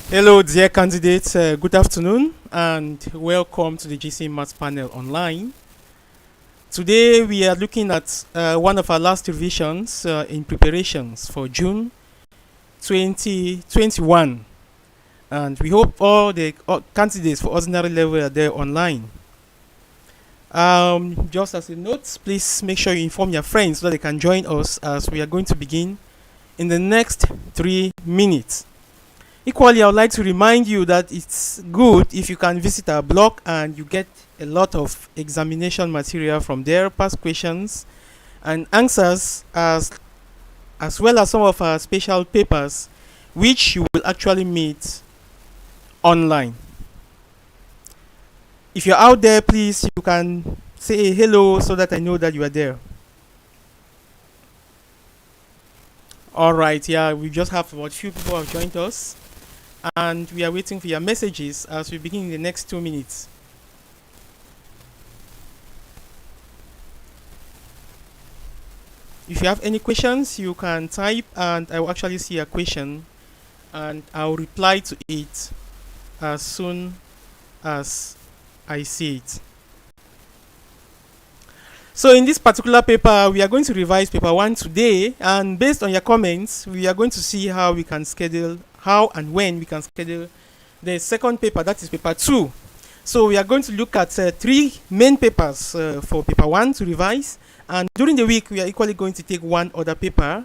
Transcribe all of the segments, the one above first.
Hello, dear candidates. Good afternoon, and welcome to the GCE Maths panel online. Today, we are looking at one of our last revisions in preparations for June 2021, and we hope all the candidates for ordinary level are there online. Just as a note, please make sure you inform your friends so that they can join us as we are going to begin in the next 3 minutes. Equally, I would like to remind you that it's good if you can visit our blog and you get a lot of examination material from there, past questions and answers, as well as some of our special papers which you will actually meet online. If you're out there, please, you can say hello so that I know that you are there. Alright, yeah, we just have about few people who have joined us, and we are waiting for your messages as we begin in the next 2 minutes. If you have any questions, you can type and I will actually see a question and I'll reply to it as soon as I see it. So in this particular paper, we are going to revise paper 1 today, and based on your comments, we are going to see how we can schedule, how and when we can schedule the second paper, that is paper 2. So we are going to look at 3 main papers for paper 1 to revise, and during the week we are equally going to take 1 other paper.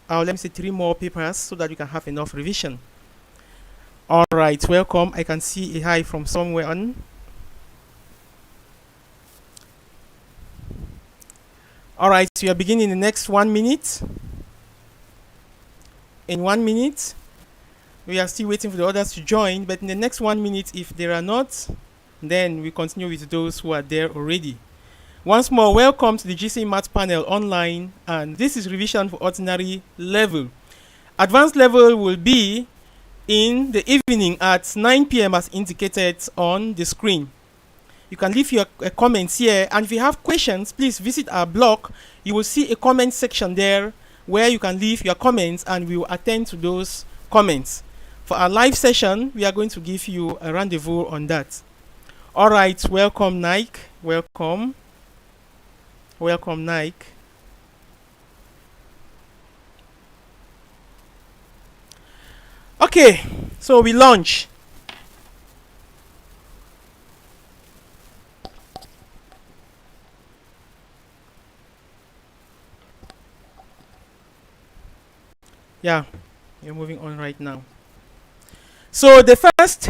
Let me say 3 more papers so that we can have enough revision. Alright, welcome. I can see a hi from somewhere on. Alright, so we are beginning in the next 1 minute. In 1 minute, we are still waiting for the others to join, but in the next 1 minute, if there are not, then we continue with those who are there already. Once more, welcome to the GCE Maths panel online, and this is revision for ordinary level. Advanced level will be in the evening at 9 p.m. as indicated on the screen. You can leave your comments here, and if you have questions, please visit our blog. You will see a comment section there where you can leave your comments and we will attend to those comments. For our live session, we are going to give you a rendezvous on that. Alright, welcome Nike. Welcome. Welcome Nike. Okay, so we launch. Yeah, you're moving on right now. So the first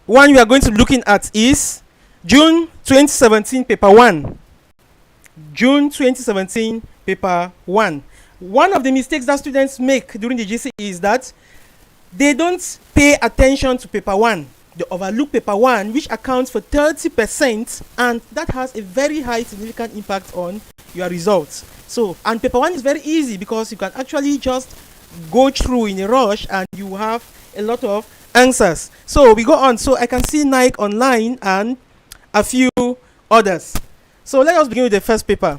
one we are going to looking at is June 2017 paper 1. June 2017 paper 1. One of the mistakes that students make during the GCE is that they don't pay attention to paper 1. They overlook paper 1, which accounts for 30%, and that has a very high significant impact on your results. So, and paper 1 is very easy because you can actually just go through in a rush and you have a lot of answers. So we go on. So I can see Nike online and a few others. So let us begin with the first paper.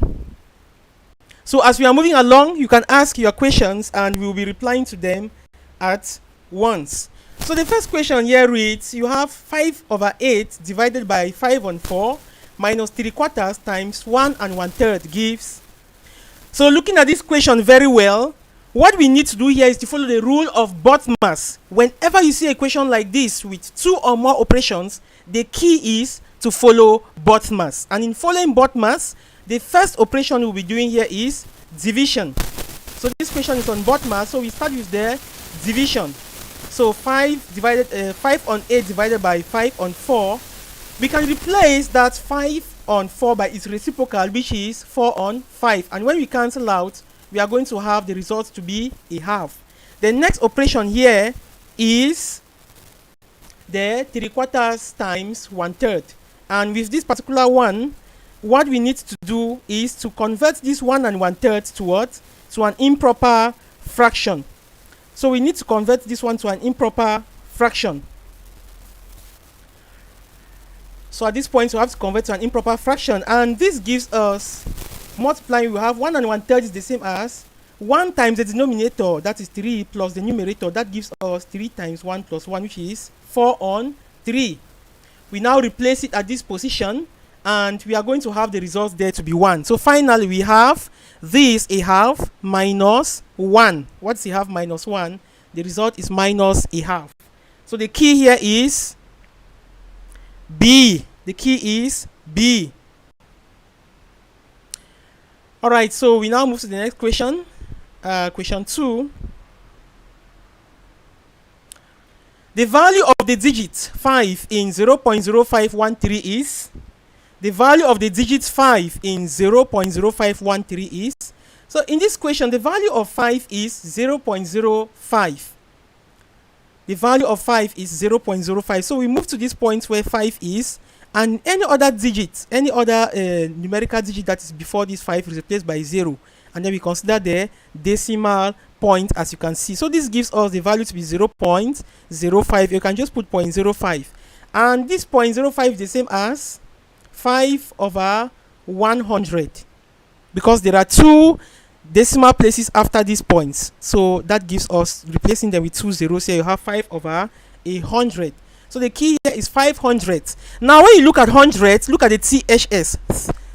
So as we are moving along, you can ask your questions and we will be replying to them at once. So the first question here reads, you have 5/8 divided by 5/4 minus 3/4 times 1 1/3 gives. So looking at this question very well, what we need to do here is to follow the rule of BODMAS. Whenever you see a question like this with 2 or more operations, the key is to follow BODMAS. And in following BODMAS, the first operation we'll be doing here is division. So this question is on BODMAS, so we start with the division. So 5/8 divided by 5/4. We can replace that 5/4 by its reciprocal, which is 4/5. And when we cancel out, we are going to have the result to be a half. The next operation here is the 3/4 times 1/3. And with this particular one, what we need to do is to convert this 1 1/3 to what? To an improper fraction. So we need to convert this one to an improper fraction. So at this point, we have to convert to an improper fraction, and this gives us multiplying. We have 1 1/3 is the same as 1 times the denominator, that is 3, plus the numerator, that gives us 3 times 1 plus 1, which is 4 on 3. We now replace it at this position, and we are going to have the result there to be 1. So finally we have this a half minus 1. What's a half minus 1? The result is minus a half. So the key here is B. The key is B. Alright, so we now move to the next question. Question 2. The value of the digit 5 in 0.0513 is, the value of the digit 5 in 0.0513 is, so in this question the value of 5 is 0.05. The value of 5 is 0.05. So we move to this point where 5 is, and any other digit, any other numerical digit that is before this 5 is replaced by 0, and then we consider the decimal point, as you can see. So this gives us the value to be 0.05. You can just put 0.05, and this 0.05 is the same as 5 over 100, because there are 2 decimal places after these points. So that gives us, replacing them with 2 zeros here, you have 5 over 100. So the key here is 500. Now when you look at 100, look at the THS.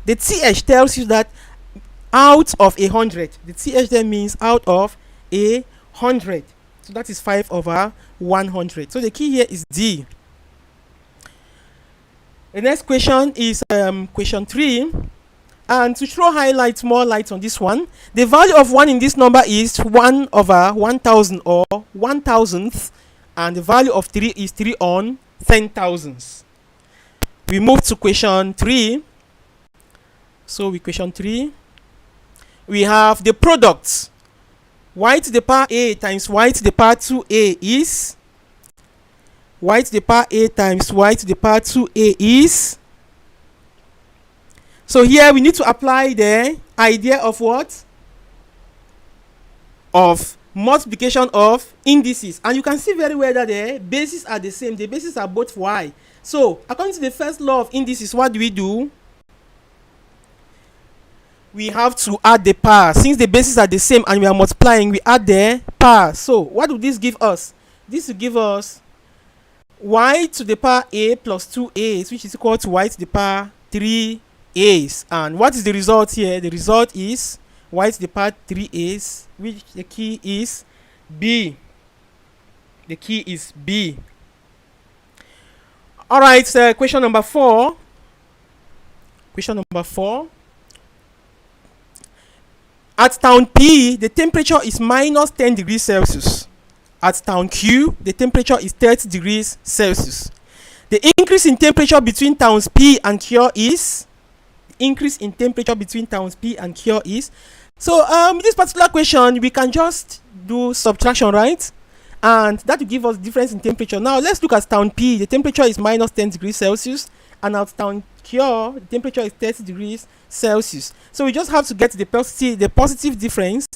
The TH tells you that out of 100. The TH then means out of 100. So that is 5 over 100. So the key here is D. The next question is question 3. And to throw more light on this one, the value of 1 in this number is 1 over 1000, or 1000th, and the value of 3 is 3 on 10,000s. We move to question 3. So with question 3, we have the product y to the power a times y to the power 2a is, y to the power a times y to the power 2a is. So here we need to apply the idea of what? Of multiplication of indices. And you can see very well that the bases are the same. The bases are both y. So according to the first law of indices, what do? We have to add the power. Since the bases are the same and we are multiplying, we add the power. So what will this give us? This will give us y to the power a plus 2a, which is equal to y to the power 3a's. And what is the result here? The result is y to the power 3a's, which the key is B. The key is B. Alright, question number 4. Question number 4. At town P, the temperature is minus 10 degrees Celsius. At town Q, the temperature is 30 degrees Celsius. The increase in temperature between towns P and Q is, increase in temperature between towns P and Q is. So this particular question, we can just do subtraction, right? And that will give us difference in temperature. Now let's look at town P. The temperature is minus 10 degrees Celsius, and at town Q, the temperature is 30 degrees Celsius. So we just have to get the positive difference,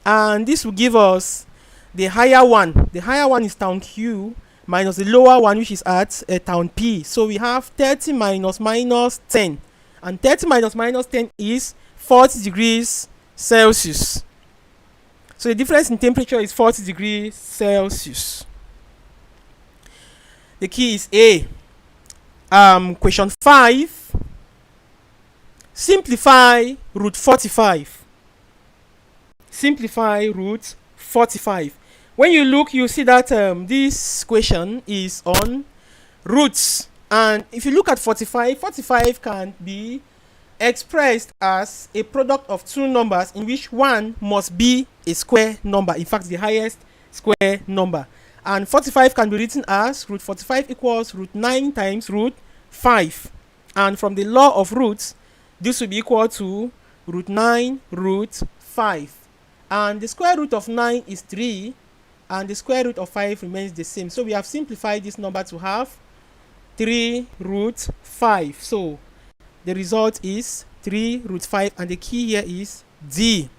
and this will give us the higher one. The higher one is town Q minus the lower one, which is at town P. So we have 30 minus minus 10, and 30 minus minus 10 is 40 degrees Celsius. So the difference in temperature is 40 degrees Celsius. The key is A. Question 5. Simplify root 45. Simplify root 45. When you look, you see that this question is on roots. And if you look at 45, 45 can be expressed as a product of two numbers in which one must be a square number. In fact, the highest square number. And 45 can be written as root 45 equals root 9 times root 5. And from the law of roots, this will be equal to root 9 root 5. And the square root of 9 is 3. And the square root of 5 remains the same. So we have simplified this number to have 3 root 5. So the result is 3 root 5. And the key here is D.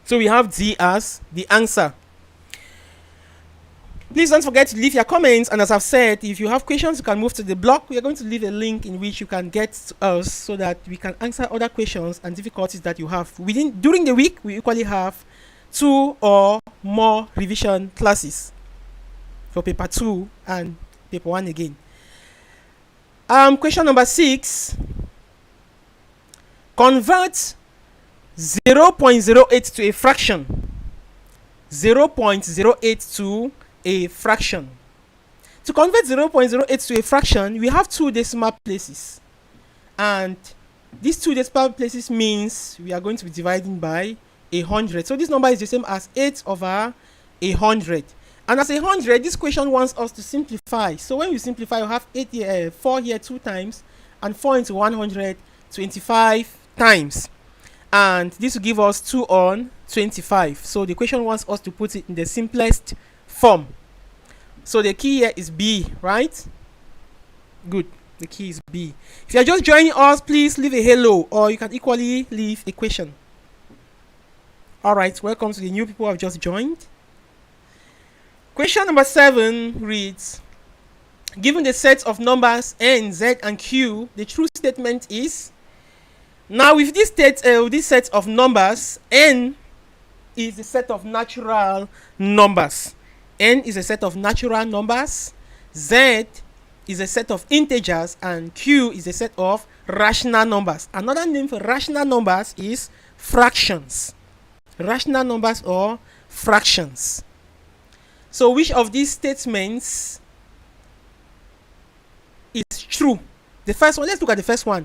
So we have D as the answer. Please don't forget to leave your comments, and as I've said, if you have questions, you can move to the blog. We are going to leave a link in which you can get to us so that we can answer other questions and difficulties that you have. During the week, we equally have 2 or more revision classes for paper 2 and paper 1 again. Question number 6. Convert 0.08 to a fraction. 0.08 to a fraction. To convert 0.08 to a fraction, we have 2 decimal places, and these 2 decimal places means we are going to be dividing by 100. So this number is the same as 8 over 100, and as 100, this question wants us to simplify. So when we simplify, we have 4 here 2 times, and 4 into 100 25 times, and this will give us 2 on 25. So the question wants us to put it in the simplest form. So the key here is B, right? Good. The key is B. If you are just joining us, please leave a hello, or you can equally leave a question. All right, welcome to the new people who have just joined. Question number 7 reads, given the set of numbers n, z, and q, the true statement is. Now with this set of numbers, n is a set of natural numbers. N is a set of natural numbers, Z is a set of integers, and Q is a set of rational numbers. Another name for rational numbers is fractions. Rational numbers or fractions. So which of these statements is true? The first one, let's look at the first one.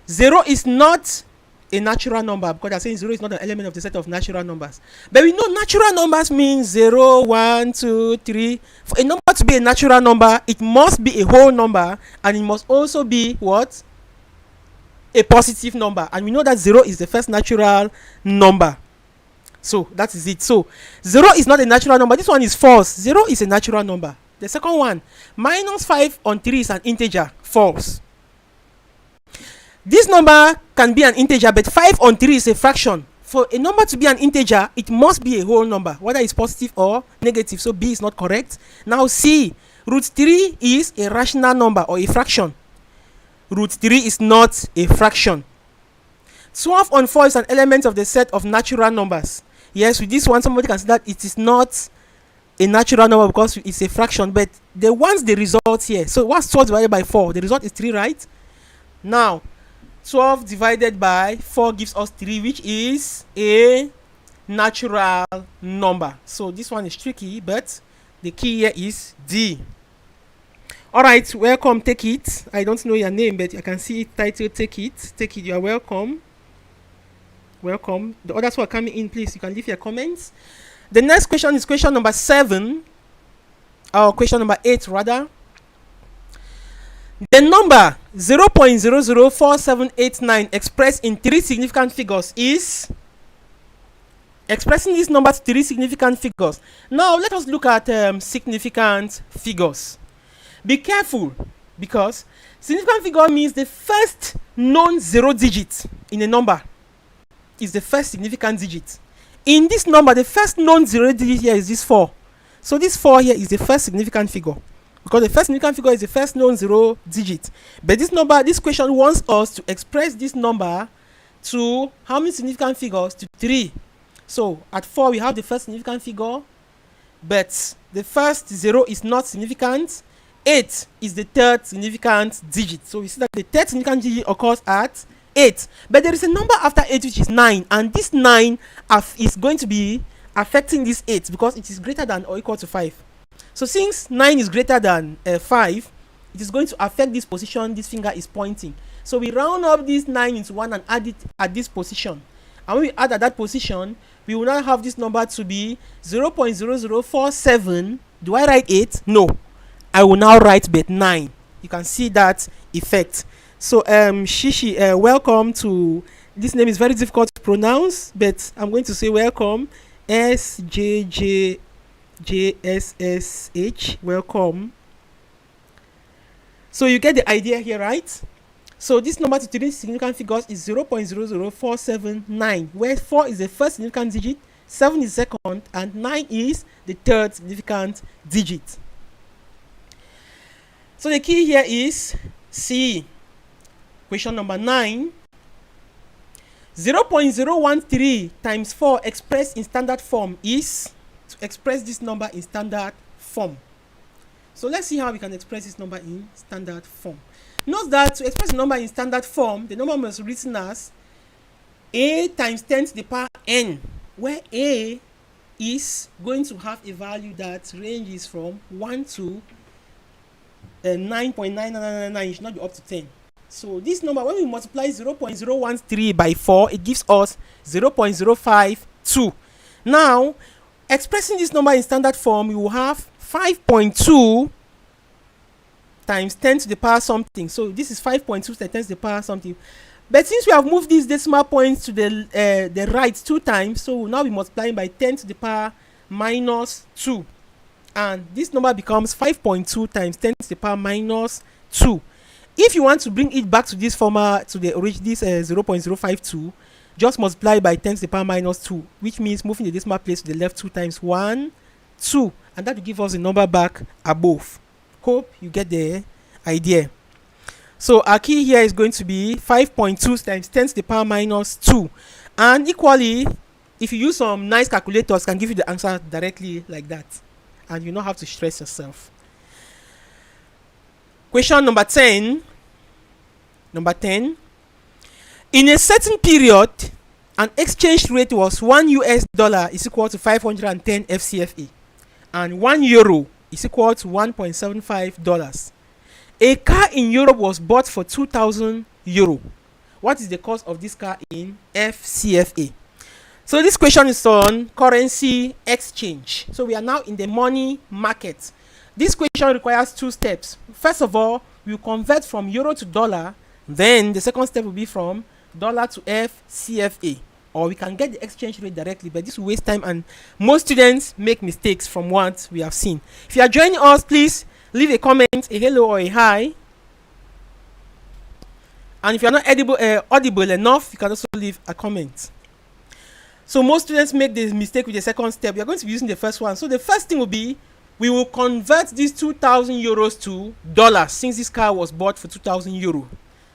0 is not a natural number, because they're saying 0 is not an element of the set of natural numbers. But we know natural numbers means 0, 1, 2, 3. For a number to be a natural number, it must be a whole number, and it must also be what? A positive number. And we know that 0 is the first natural number. So that is it. So 0 is not a natural number. This one is false. 0 is a natural number. The second one, minus 5 on 3 is an integer. False. This number can be an integer, but 5 on 3 is a fraction. For a number to be an integer, it must be a whole number, whether it's positive or negative. So B is not correct. Now C, root 3 is a rational number or a fraction. Root 3 is not a fraction. 12 on 4 is an element of the set of natural numbers. Yes, with this one, somebody can say that it is not a natural number because it's a fraction, but they want the result here. So what's 12 divided by 4? The result is 3, right? Now, 12 divided by 4 gives us 3, which is a natural number. So this one is tricky, but the key here is D. Alright, welcome, take it. I don't know your name, but I can see it titled take it. Take it, you are welcome. Welcome. The others who are coming in, please, you can leave your comments. The next question is question number 7, or question number 8 rather. The number 0.004789 expressed in 3 significant figures is. Expressing this number to 3 significant figures. Now let us look at significant figures. Be careful, because significant figure means the first known 0 digit in a number is the first significant digit. In this number, the first known 0 digit here is this 4. So this 4 here is the first significant figure, because the first significant figure is the first known 0 digit. But this number, this question wants us to express this number to how many significant figures? To 3. So at 4 we have the first significant figure, but the first 0 is not significant. 8 is the third significant digit. So we see that the third significant digit occurs at 8. But there is a number after 8 which is 9, and this 9 is going to be affecting this 8 because it is greater than or equal to 5. So since 9 is greater than 5, it is going to affect this position this finger is pointing. So we round up this 9 into 1 and add it at this position. And when we add at that position, we will now have this number to be 0.0047. Do I write 8? No. I will now write but 9. You can see that effect. So Shishi, welcome to, this name is very difficult to pronounce, but I'm going to say welcome. SJJSSH, welcome. So you get the idea here, right? So this number to 3 significant figures is 0.00479, where 4 is the first significant digit, 7 is second, and 9 is the third significant digit. So the key here is C. Question number 9. 0.013 times 4 expressed in standard form is to express this number in standard form. So let's see how we can express this number in standard form. Note that to express the number in standard form, the number must be written as a times 10 to the power n, where a is going to have a value that ranges from 1 to 9.9999. It should not be up to 10. So this number, when we multiply 0.013 by 4, it gives us 0.052. Now, expressing this number in standard form, we will have 5.2 times 10 to the power something. So this is 5.2 times 10 to the power something. But since we have moved these decimal points to the right 2 times, so we'll now be multiplying by 10 to the power minus 2. And this number becomes 5.2 times 10 to the power minus 2. If you want to bring it back to this format, to the original, this 0.052, just multiply by 10 to the power minus 2, which means moving the decimal place to the left 2 times 1, 2, and that will give us the number back above. Hope you get the idea. So our key here is going to be 5.2 times 10 to the power minus 2. And equally, if you use some nice calculators, can give you the answer directly like that. And you don't have to stress yourself. Question number 10. Number 10. In a certain period, an exchange rate was $1 is equal to 510 FCFA, and €1 is equal to $1.75. A car in Europe was bought for €2,000. What is the cost of this car in FCFA? So this question is on currency exchange. So we are now in the money market. This question requires 2 steps. First of all, we will convert from euro to dollar. Then the second step will be from dollar to FCFA. Or we can get the exchange rate directly, but this will waste time, and most students make mistakes from what we have seen. If you are joining us, please leave a comment, a hello or a hi. And if you are not audible enough, you can also leave a comment. So most students make the mistake with the second step. We are going to be using the first one. So the first thing will be, we will convert these €2,000 to dollars, since this car was bought for €2,000.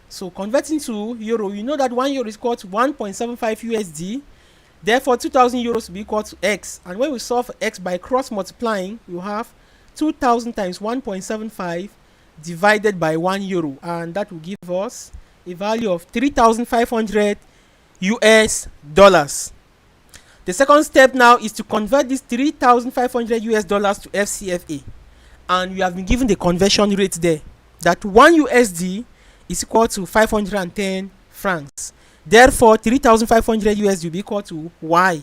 So converting to euro, you know that €1 is equal to 1.75 USD. Therefore, €2,000 will be equal to x. And when we solve for x by cross multiplying, we will have 2,000 times 1.75 divided by €1, and that will give us a value of 3,500 US dollars. The second step now is to convert this 3,500 US dollars to FCFA, and we have been given the conversion rate there, that 1 USD is equal to 510 francs. Therefore, 3,500 USD will be equal to Y.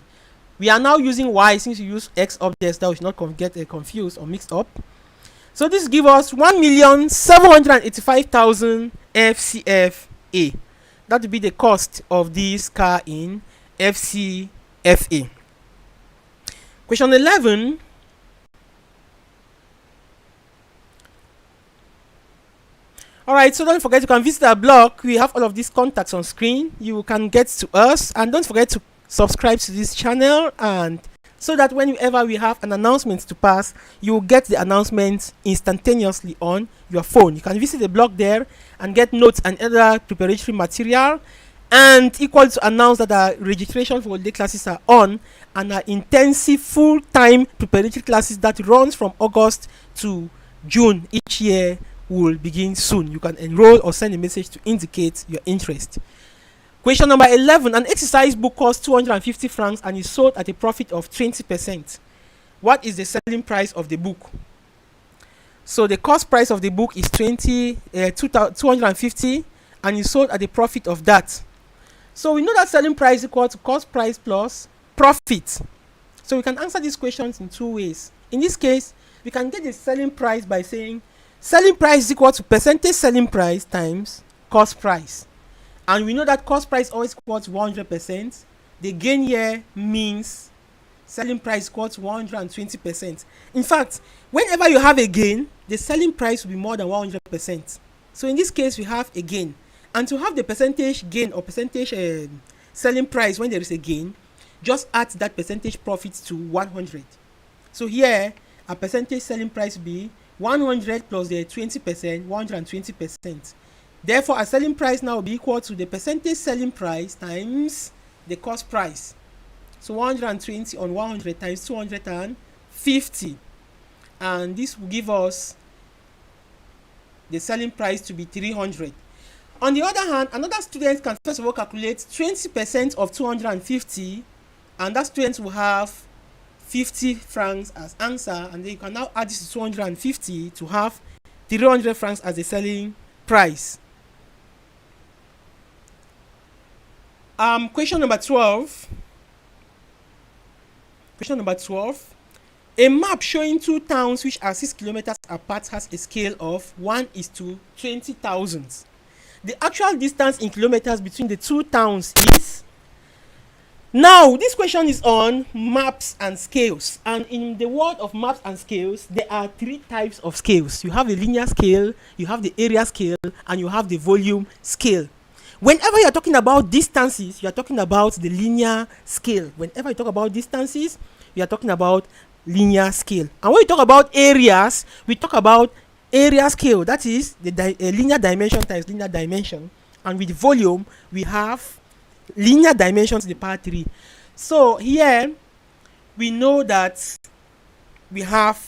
We are now using Y since we use X up there, so that we should not get confused or mixed up. So this gives us 1,785,000 FCFA. That will be the cost of this car in FCFA. Question 11. Alright, so don't forget you can visit our blog. We have all of these contacts on screen. You can get to us, and don't forget to subscribe to this channel, and so that whenever we have an announcement to pass, you will get the announcement instantaneously on your phone. You can visit the blog there and get notes and other preparatory material, and equal to announce that our registration for holiday classes are on, and our intensive full-time preparatory classes that runs from August to June each year will begin soon. You can enroll or send a message to indicate your interest. Question number 11. An exercise book costs 250 francs and is sold at a profit of 20%. What is the selling price of the book? So the cost price of the book is 250 and is sold at a profit of that. So we know that selling price is equal to cost price plus profit. So we can answer these questions in 2 ways. In this case, we can get the selling price by saying selling price is equal to percentage selling price times cost price. And we know that cost price always equals to 100%. The gain here means selling price equals to 120%. In fact, whenever you have a gain, the selling price will be more than 100%. So in this case, we have a gain. And to have the percentage gain or percentage selling price when there is a gain, just add that percentage profit to 100. So here, a percentage selling price will be 100 plus the 20%, 120%. Therefore, a selling price now will be equal to the percentage selling price times the cost price. So 120 on 100 times 250. And this will give us the selling price to be 300. On the other hand, another student can first of all calculate 20% of 250, and that student will have 50 francs as answer, and then you can now add this to 250 to have 300 francs as the selling price. Question number 12. Question number 12. A map showing two towns which are 6 kilometers apart has a scale of 1:20,000. The actual distance in kilometers between the two towns is... Now, this question is on maps and scales. And in the world of maps and scales, there are three types of scales. You have the linear scale, you have the area scale, and you have the volume scale. Whenever you are talking about distances, you are talking about the linear scale. Whenever you talk about distances, you are talking about linear scale. And when we talk about areas, we talk about area scale. That is the linear dimension times linear dimension. And with volume, we have linear dimensions to the power 3. So here, we know that we have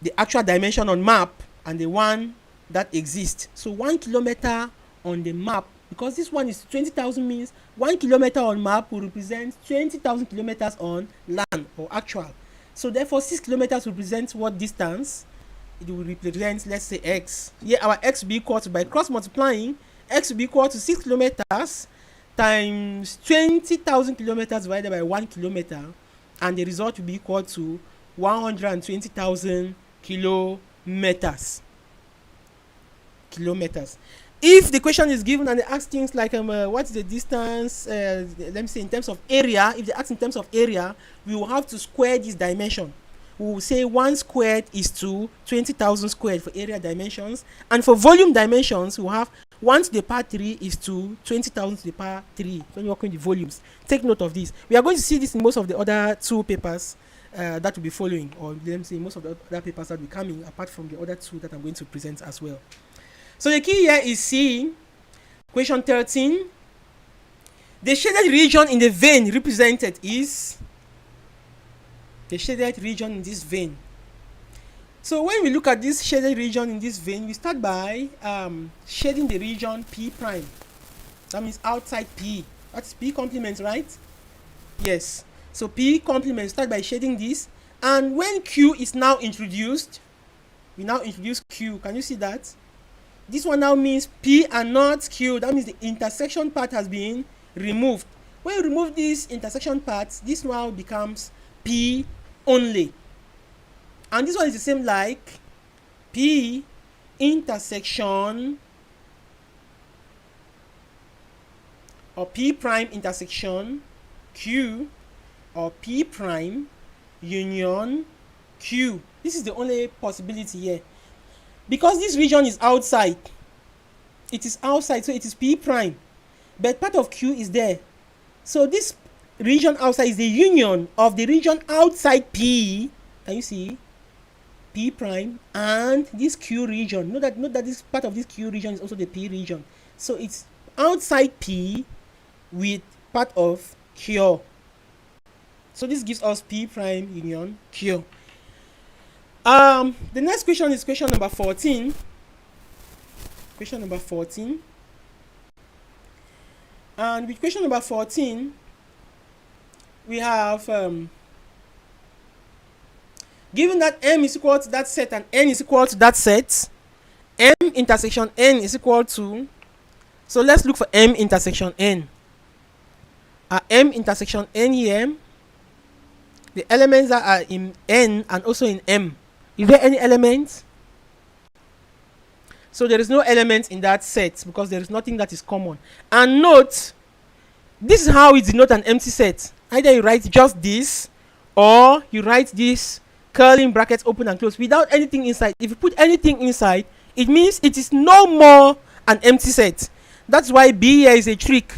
the actual dimension on map and the one that exists. So 1 kilometer on the map, because this one is 20,000, means 1 kilometer on map will represent 20,000 kilometers on land or actual. So therefore 6 kilometers represents what distance? It will represent, let's say, x. Here our x will be equal to, by cross multiplying, x will be equal to 6 kilometers times 20,000 kilometers divided by 1 kilometer, and the result will be equal to 120,000 kilometers. If the question is given and they ask things like what's the distance, let me say in terms of area, if they ask in terms of area, we will have to square this dimension. We will say 1 squared is to 20,000 squared for area dimensions, and for volume dimensions we will have 1 to the power 3 is to 20,000 to the power 3 when you're working with the volumes. Take note of this. We are going to see this in most of the other two papers that will be following, or let me say most of the other papers that will be coming, apart from the other two that I'm going to present as well. So the key here is C. Question 13. The shaded region in the Venn represented is the shaded region in this Venn. So when we look at this shaded region in this Venn, we start by shading the region P prime. That means outside P. That's P complement, right? Yes. So P complement, start by shading this. And when Q is now introduced, we now introduce Q. Can you see that? This one now means P and not Q. That means the intersection part has been removed. When you remove this intersection part, this now becomes P only. And this one is the same like P intersection or P prime intersection Q, or P prime union Q. This is the only possibility here. Because this region is outside, it is outside, so it is P prime, but part of Q is there. So this region outside is the union of the region outside P. Can you see? P prime and this Q region. Note that this part of this Q region is also the P region. So it's outside P with part of Q. So this gives us P prime union Q. The next question is question number 14. Question number 14. And with question number 14, we have given that M is equal to that set and N is equal to that set, M intersection N is equal to, so let's look for M intersection N. M intersection N here, the elements that are in N and also in M. Is there any element? So there is no element in that set because there is nothing that is common. And note, this is how we denote an empty set. Either you write just this, or you write this curling brackets open and close without anything inside. If you put anything inside, it means it is no more an empty set. That's why B here is a trick,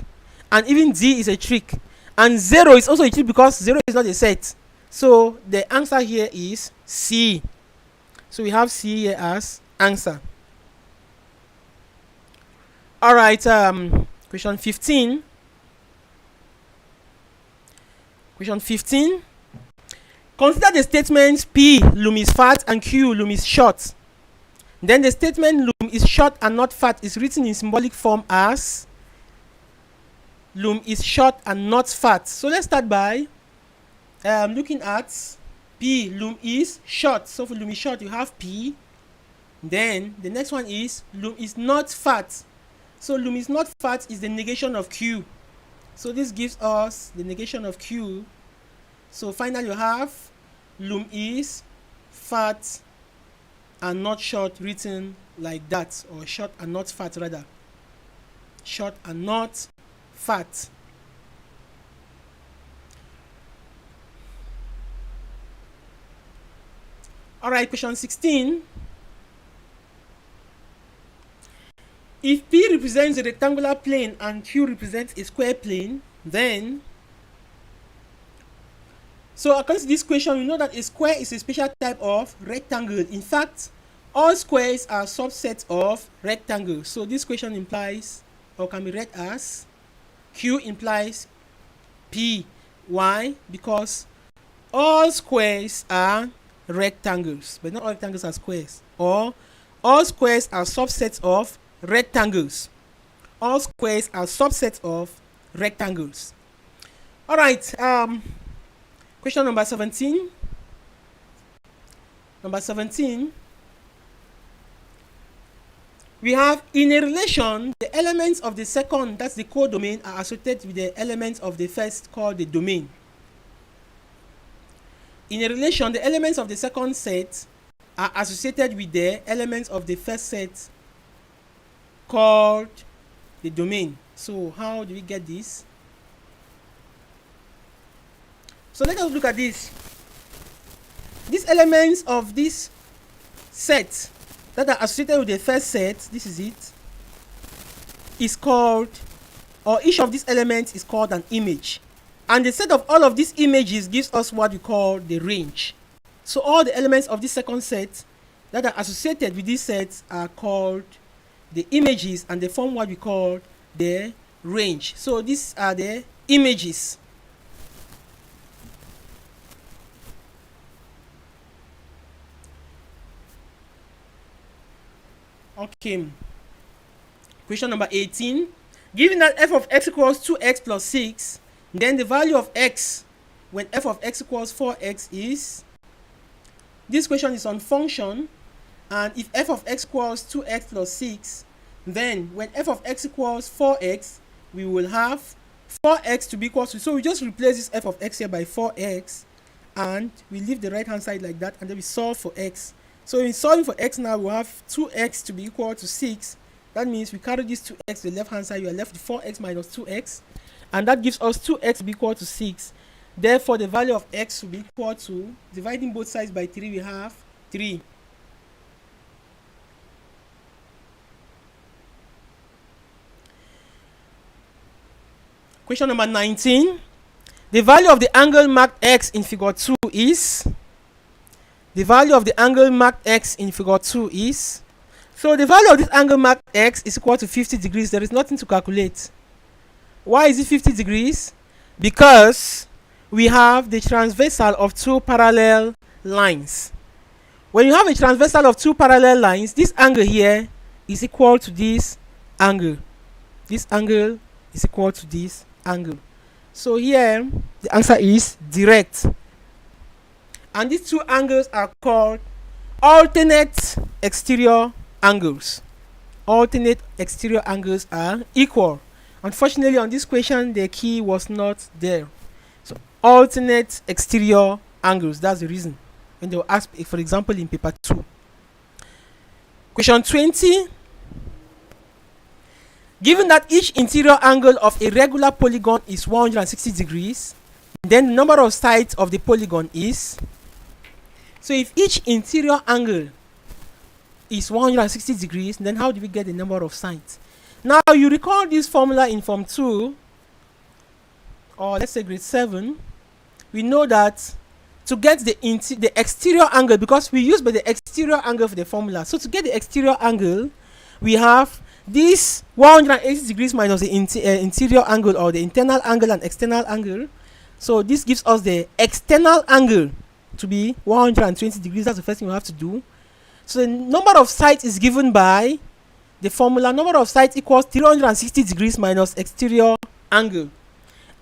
and even D is a trick. And 0 is also a cube because 0 is not a set. So the answer here is C. So we have C here as answer. Alright, question 15. Question 15. Consider the statements P, lum is fat, and Q, lum is short. Then the statement lum is short and not fat is written in symbolic form as lum is short and not fat. So let's start by looking at P, lum is short. So for lum is short, you have P. Then the next one is lum is not fat. So lum is not fat is the negation of Q. So this gives us the negation of Q. So finally you have lum is fat and not short written like that, or short and not fat rather. Short and not fat. Alright, question 16. If P represents a rectangular plane and Q represents a square plane, then, so according to this question, we know that a square is a special type of rectangle. In fact, all squares are subsets of rectangles. So this question implies, or can be read as, Q implies P. Why? Because all squares are rectangles, but not all rectangles are squares. Or all squares are subsets of rectangles. All squares are subsets of rectangles. All right. Question number 17. Number 17. We have in a relation the elements of the second, that's the codomain, are associated with the elements of the first, called the domain. In a relation, the elements of the second set are associated with the elements of the first set, called the domain. So how do we get this? So let us look at this. These elements of this set that are associated with the first set, this is it, is called, or each of these elements is called an image. And the set of all of these images gives us what we call the range. So all the elements of this second set that are associated with these sets are called the images, and they form what we call the range. So these are the images. Okay. Question number 18. Given that f of x equals 2x plus 6, then the value of x when f of x equals 4x is, this question is on function, and if f of x equals 2x plus 6, then when f of x equals 4x, we will have 4x to be equal to, so we just replace this f of x here by 4x, and we leave the right hand side like that, and then we solve for x. So in solving for x now, we have 2x to be equal to 6. That means we carry this 2x to the left hand side, you are left with 4x minus 2x, and that gives us 2x to be equal to 6. Therefore, the value of x will be equal to, dividing both sides by 3, we have 3. Question number 19. The value of the angle marked x in figure 2 is, the value of the angle marked x in figure 2 is, so the value of this angle marked x is equal to 50 degrees. There is nothing to calculate. Why is it 50 degrees? Because we have the transversal of two parallel lines. When you have a transversal of two parallel lines, this angle here is equal to this angle. This angle is equal to this angle. So here the answer is direct. And these two angles are called alternate exterior angles. Alternate exterior angles are equal. Unfortunately, on this question, the key was not there. So alternate exterior angles, that's the reason. When they will ask, for example, in paper 2. Question 20. Given that each interior angle of a regular polygon is 160 degrees, then the number of sides of the polygon is, so if each interior angle is 160 degrees, then how do we get the number of sides? Now you recall this formula in form 2 or let's say grade 7, we know that to get the exterior angle, because we use by the exterior angle for the formula. So to get the exterior angle, we have this 180 degrees minus the interior angle, or the internal angle and external angle. So this gives us the external angle to be 120 degrees. That's the first thing we have to do. So the number of sides is given by the formula. Number of sides equals 360 degrees minus exterior angle,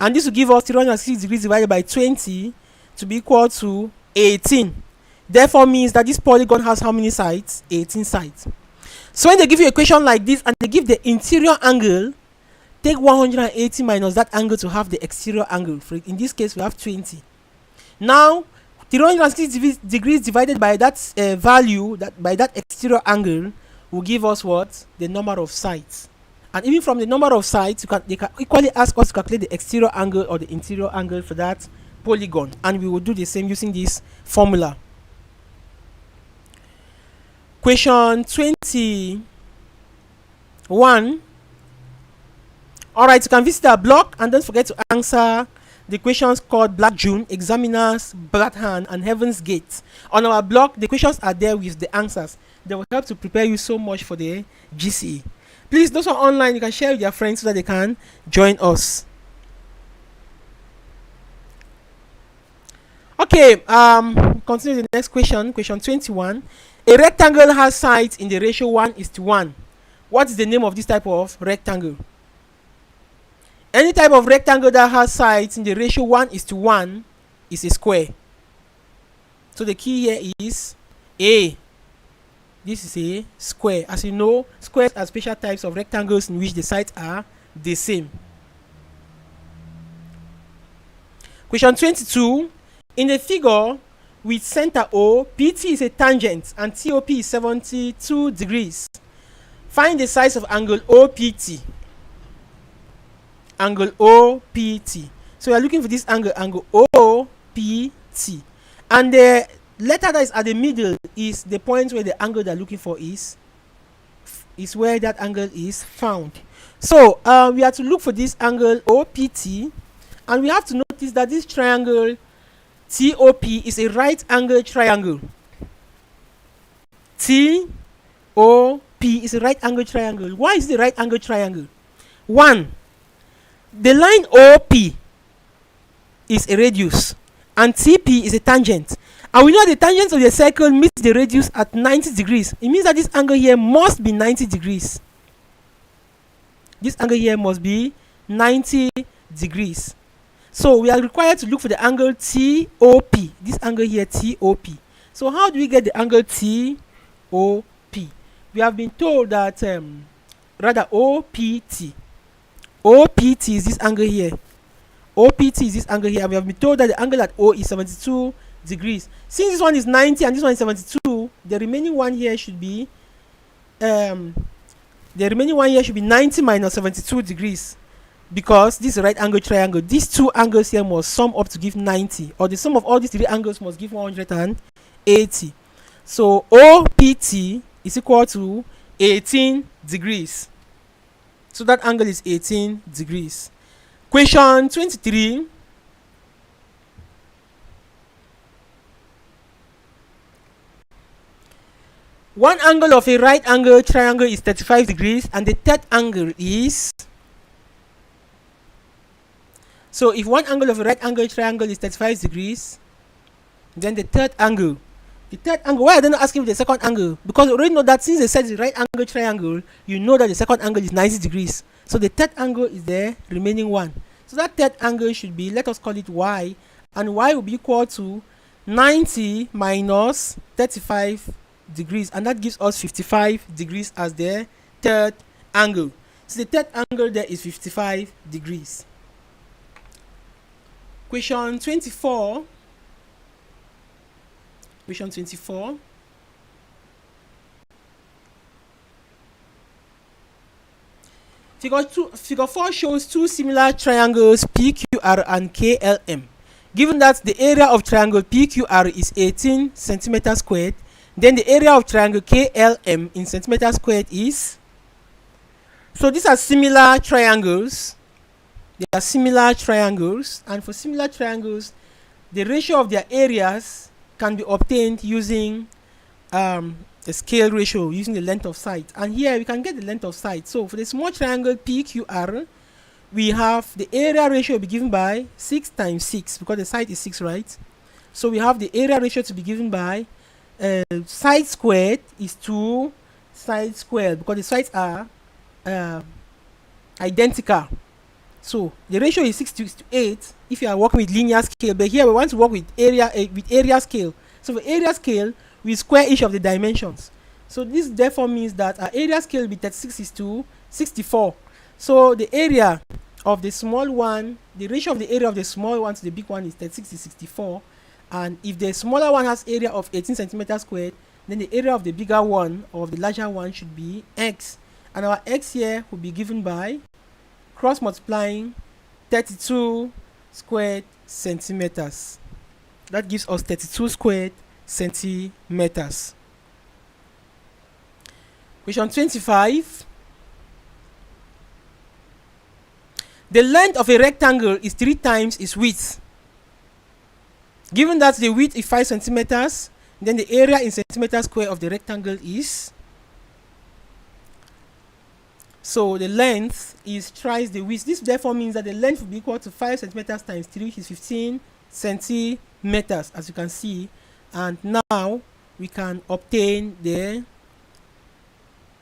and this will give us 360 degrees divided by 20 to be equal to 18. Therefore means that this polygon has how many sides? 18 sides. So when they give you a question like this and they give the interior angle, take 180 minus that angle to have the exterior angle. In this case, we have 20. Now 360 degrees divided by that value, by that exterior angle, will give us what? The number of sides. And even from the number of sides, they can equally ask us to calculate the exterior angle or the interior angle for that polygon, and we will do the same using this formula. Question 21. Alright, you can visit our blog and don't forget to answer the questions called Black June, Examiners, Black Hand, and Heaven's Gate. On our blog, the questions are there with the answers. They will help to prepare you so much for the GCE. Please, those who are online, you can share with your friends so that they can join us. Okay, continue the next question. Question 21. A rectangle has sides in the ratio 1:1. What is the name of this type of rectangle? Any type of rectangle that has sides in the ratio 1:1 is a square. So the key here is A. This is a square. As you know, squares are special types of rectangles in which the sides are the same. Question 22. In the figure with center O, PT is a tangent and TOP is 72 degrees. Find the size of angle OPT. Angle OPT. So we are looking for this angle OPT. And the letter that is at the middle is the point where the angle they're looking for is where that angle is found. So we have to look for this angle OPT, and we have to notice that this triangle TOP is a right angle triangle. TOP is a right angle triangle. Why is it a right angle triangle? 1. The line OP is a radius and TP is a tangent. And we know the tangent of the circle meets the radius at 90 degrees. It means that this angle here must be 90 degrees. This angle here must be 90 degrees. So we are required to look for the angle TOP. This angle here, TOP. So how do we get the angle TOP? We have been told that rather OPT. OPT is this angle here. OPT is this angle here. We have been told that the angle at O is 72 degrees. Since this one is 90 and this one is 72, the remaining one here should be 90 minus 72 degrees, because this is a right angle triangle. These two angles here must sum up to give 90, or the sum of all these three angles must give 180. So OPT is equal to 18 degrees. So that angle is 18 degrees. Question 23. One angle of a right angle triangle is 35 degrees and the third angle is... So if one angle of a right angle triangle is 35 degrees, then the third angle, why are they not asking for the second angle? Because you already know that since they said the right angle triangle, you know that the second angle is 90 degrees. So the third angle is the remaining one. So that third angle should be, let us call it y, and y will be equal to 90 minus 35 degrees, and that gives us 55 degrees as the third angle. So the third angle there is 55 degrees. Question 24. Question 24. Figure 4 shows two similar triangles PQR and KLM. Given that the area of triangle PQR is 18 centimeters squared, then the area of triangle KLM in centimeters squared is... So these are similar triangles. They are similar triangles, and for similar triangles, the ratio of their areas can be obtained using the scale ratio, using the length of side. And here we can get the length of side. So for the small triangle PQR, we have the area ratio be given by 6 times 6, because the side is 6, right? So we have the area ratio to be given by side squared is 2 side squared, because the sides are identical. So the ratio is 6 to 8 if you are working with linear scale, but here we want to work with area scale. So for area scale, we square each of the dimensions. So this therefore means that our area scale will be 36 is to 64. So the area of the small one, the ratio of the area of the small one to the big one is 36 to 64. And if the smaller one has area of 18 centimeters squared, then the area of the bigger one or of the larger one should be x. And our x here will be given by cross multiplying 32 squared centimeters. That gives us 32 squared centimeters. Question 25. The length of a rectangle is 3 times its width. Given that the width is 5 centimeters, then the area in centimeters square of the rectangle is, so the length is thrice the width. This therefore means that the length will be equal to 5 centimeters times 3, which is 15 centimeters, as you can see. And now we can obtain the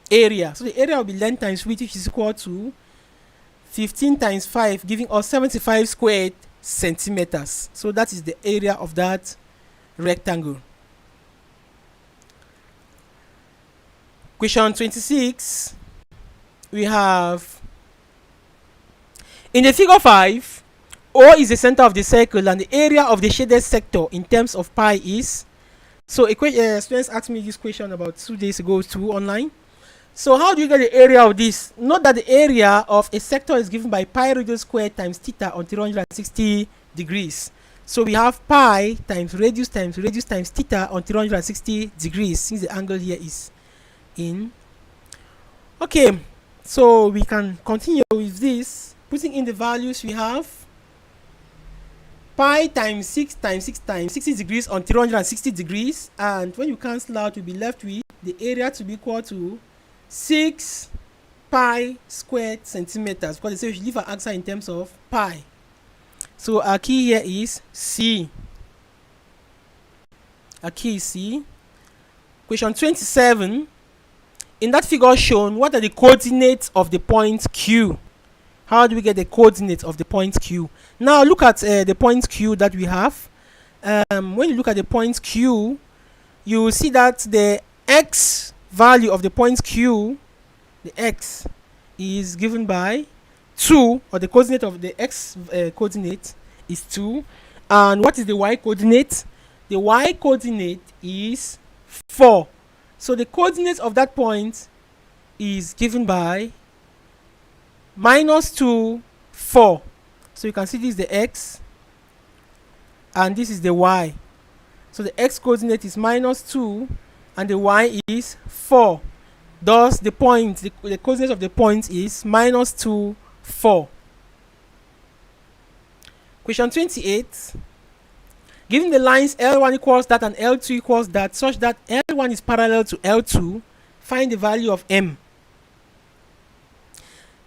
area. So the area will be length times width, which is equal to 15 times 5, giving us 75 squared centimeters. So that is the area of that rectangle. Question 26. We have, in the figure 5, O is the center of the circle and the area of the shaded sector in terms of pi is. So students asked me this question about 2 days ago too online. So how do you get the area of this? Note that the area of a sector is given by pi radius squared times theta on 360 degrees. So we have pi times radius times theta on 360 degrees, since the angle here is in. Okay, so we can continue with this, putting in the values. We have pi times 6 times 6 times 60 degrees on 360 degrees, and when you cancel out, you'll be left with the area to be equal to 6 pi squared centimeters, because they say we should leave our answer in terms of pi. So our key here is C. Our key is C. Question 27. In that figure shown, what are the coordinates of the point Q? How do we get the coordinates of the point Q? Now look at the point Q that we have. When you look at the point Q, you will see that the x value of the point Q, the x, is given by 2, or the coordinate of the x coordinate is 2. And what is the y coordinate? The y coordinate is 4. So the coordinate of that point is given by -2, 4. So you can see this is the x and this is the y. So the x coordinate is -2 and the y is 4. Thus the point, the coordinate of the point is -2, 4. Question 28. Given the lines L1 equals that and L2 equals that, such that L1 is parallel to L2, find the value of M.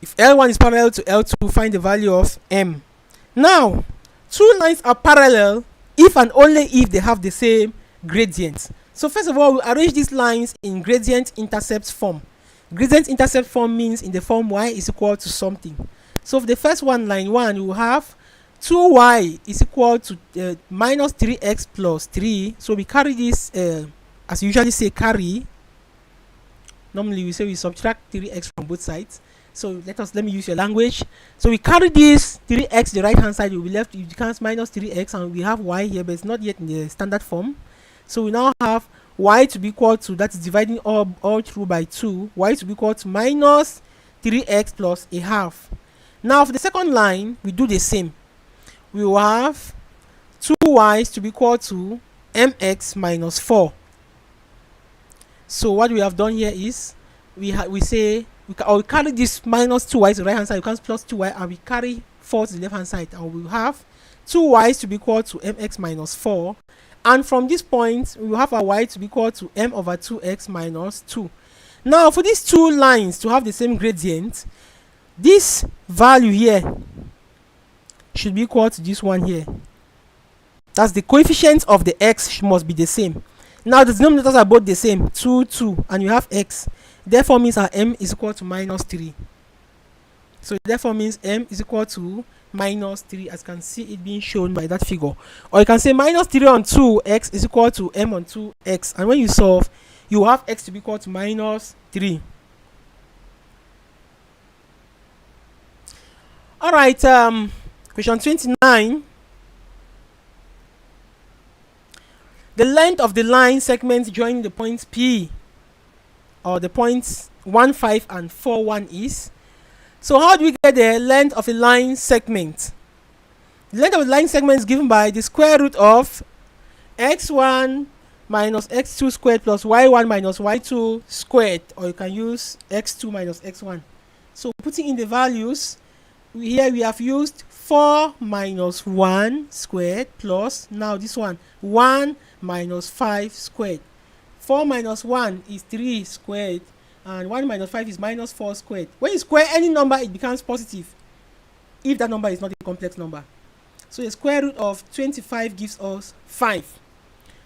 If L1 is parallel to L2, find the value of M. Now, two lines are parallel if and only if they have the same gradient. So first of all, we arrange these lines in gradient intercept form. Gradient intercept form means in the form y is equal to something. So for the first one, line 1, you will have 2y is equal to -3x plus 3. So we carry this, as you usually say, carry. Normally we say we subtract 3x from both sides. So let me use your language. So we carry this 3x, the right hand side will be left, it becomes -3x, and we have y here, but it's not yet in the standard form. So we now have y to be equal to, that is dividing all through by 2, y to be equal to -3x plus a half. Now for the second line, we do the same. We will have 2y to be equal to mx minus 4. So what we have done here is we say we carry this -2y to the right hand side, we can plus 2y, and we carry 4 to the left hand side, and we will have 2y to be equal to mx minus 4, and from this point we will have our y to be equal to m over 2x minus 2. Now for these two lines to have the same gradient, this value here should be equal to this one here. That's the coefficient of the x must be the same. Now the denominators are both the same, 2, 2, and you have x. Therefore means our m is equal to minus 3. So therefore means m is equal to minus 3, as you can see it being shown by that figure. Or you can say minus 3 on 2x is equal to m on 2x. And when you solve, you have x to be equal to minus 3. Alright, question 29. The length of the line segment joining the points P, or the points 1, 5 and 4, 1 is. So how do we get the length of a line segment? The length of the line segment is given by the square root of x1 minus x2 squared plus y1 minus y2 squared, or you can use x2 minus x1. So putting in the values, here we have used 4 minus 1 squared plus, now this one, 1 minus 5 squared. 4 minus 1 is 3 squared, and 1 minus 5 is minus 4 squared. When you square any number, it becomes positive if that number is not a complex number. So the square root of 25 gives us 5.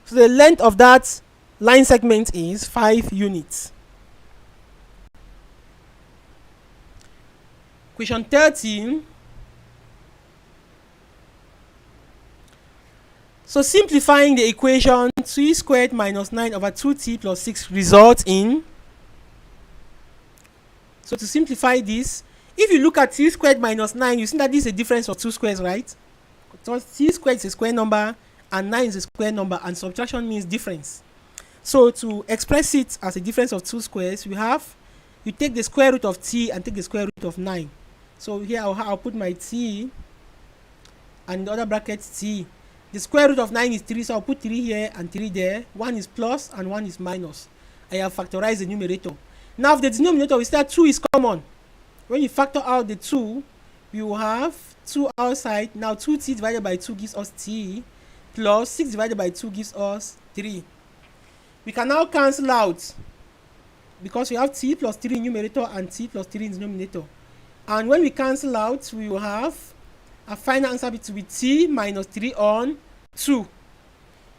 So the length of that line segment is 5 units. Question 13. So simplifying the equation 3 squared minus 9 over 2t plus 6 results in. So to simplify this, if you look at 3 squared minus 9, you see that this is a difference of 2 squares, right? So 3 squared is a square number and 9 is a square number, and subtraction means difference. So to express it as a difference of 2 squares, you take the square root of t and take the square root of 9. So here I'll put my t, and in the other bracket t. The square root of 9 is 3, so I'll put 3 here and 3 there. 1 is plus and 1 is minus. I have factorized the numerator. Now if the denominator, we say 2 is common. When you factor out the 2, you will have 2 outside. Now 2t divided by 2 gives us t, plus 6 divided by 2 gives us 3. We can now cancel out, because we have t plus 3 in numerator and t plus 3 in denominator. And when we cancel out, we will have a final answer to be t minus 3 on 2.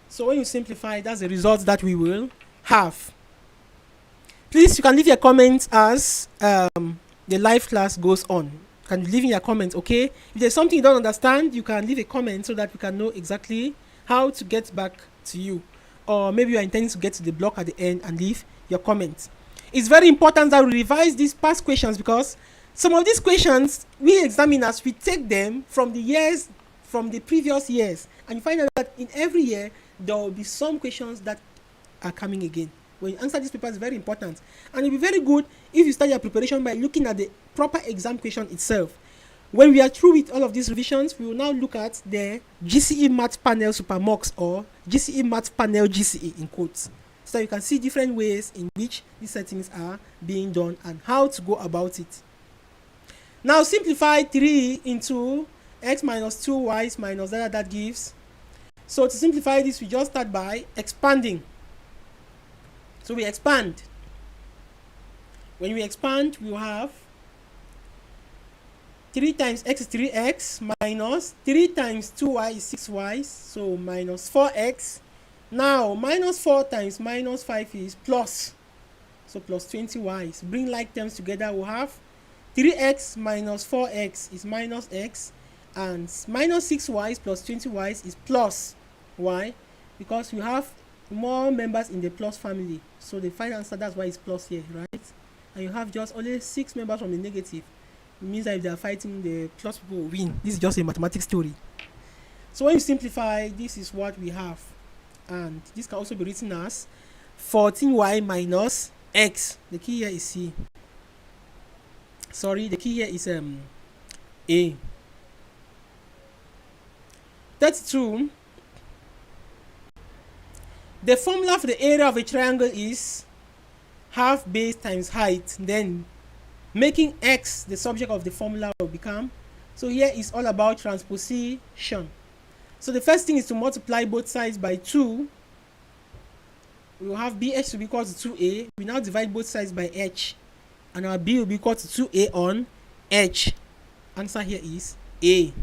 So when you simplify, that's the result that we will have. Please, you can leave your comments as the live class goes on. You can leave in your comments, okay? If there's something you don't understand, you can leave a comment so that we can know exactly how to get back to you. Or maybe you are intending to get to the block at the end and leave your comments. It's very important that we revise these past questions, because some of these questions, we examiners, we take them from the previous years, and you find out that in every year there will be some questions that are coming again. When you answer this paper, it's very important, and it'll be very good if you start your preparation by looking at the proper exam question itself. When we are through with all of these revisions, we will now look at the GCE Math Panel Super Mocks, or GCE Math Panel GCE in quotes, so that you can see different ways in which these settings are being done and how to go about it. Now simplify 3 into x minus 2y minus that gives. So to simplify this, we just start by expanding. So we expand. When we expand, we will have 3 times x is 3x minus 3 times 2y is 6y, so minus 4x. Now minus 4 times minus 5 is plus, so plus 20y. So bring like terms together, we'll have 3x minus 4x is minus x, and minus 6y plus 20y is plus y, because we have more members in the plus family. So the final answer, that's why it's plus here, right? And you have just only 6 members from the negative. It means that if they are fighting, the plus people will win. This is just a mathematics story. So when you simplify, this is what we have. And this can also be written as 14y minus x. The key here is C. Sorry, the key here is A. 32. The formula for the area of a triangle is half base times height. Then making x the subject of the formula will become So here is all about transposition. So the first thing is to multiply both sides by 2. We will have BH to be equal to 2A. We now divide both sides by H. And our B will be equal to 2A on H. Answer here is A.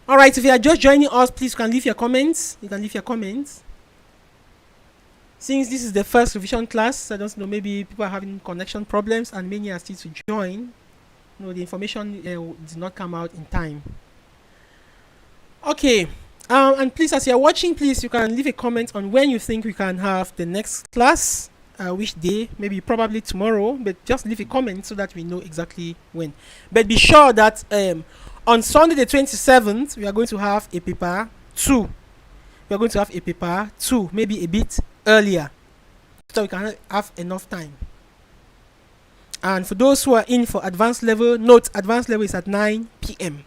Alright, if you are just joining us, please you can leave your comments. Since this is the first revision class, I don't know, maybe people are having connection problems and many are still to join. No, the information did not come out in time. Okay, and please, as you are watching, please you can leave a comment on when you think we can have the next class, which day, maybe probably tomorrow, but just leave a comment so that we know exactly when. But be sure that on Sunday the 27th, we are going to have a paper 2. We are going to have a paper 2, maybe a bit earlier, so we can have enough time. And for those who are in for advanced level, note advanced level is at 9 p.m.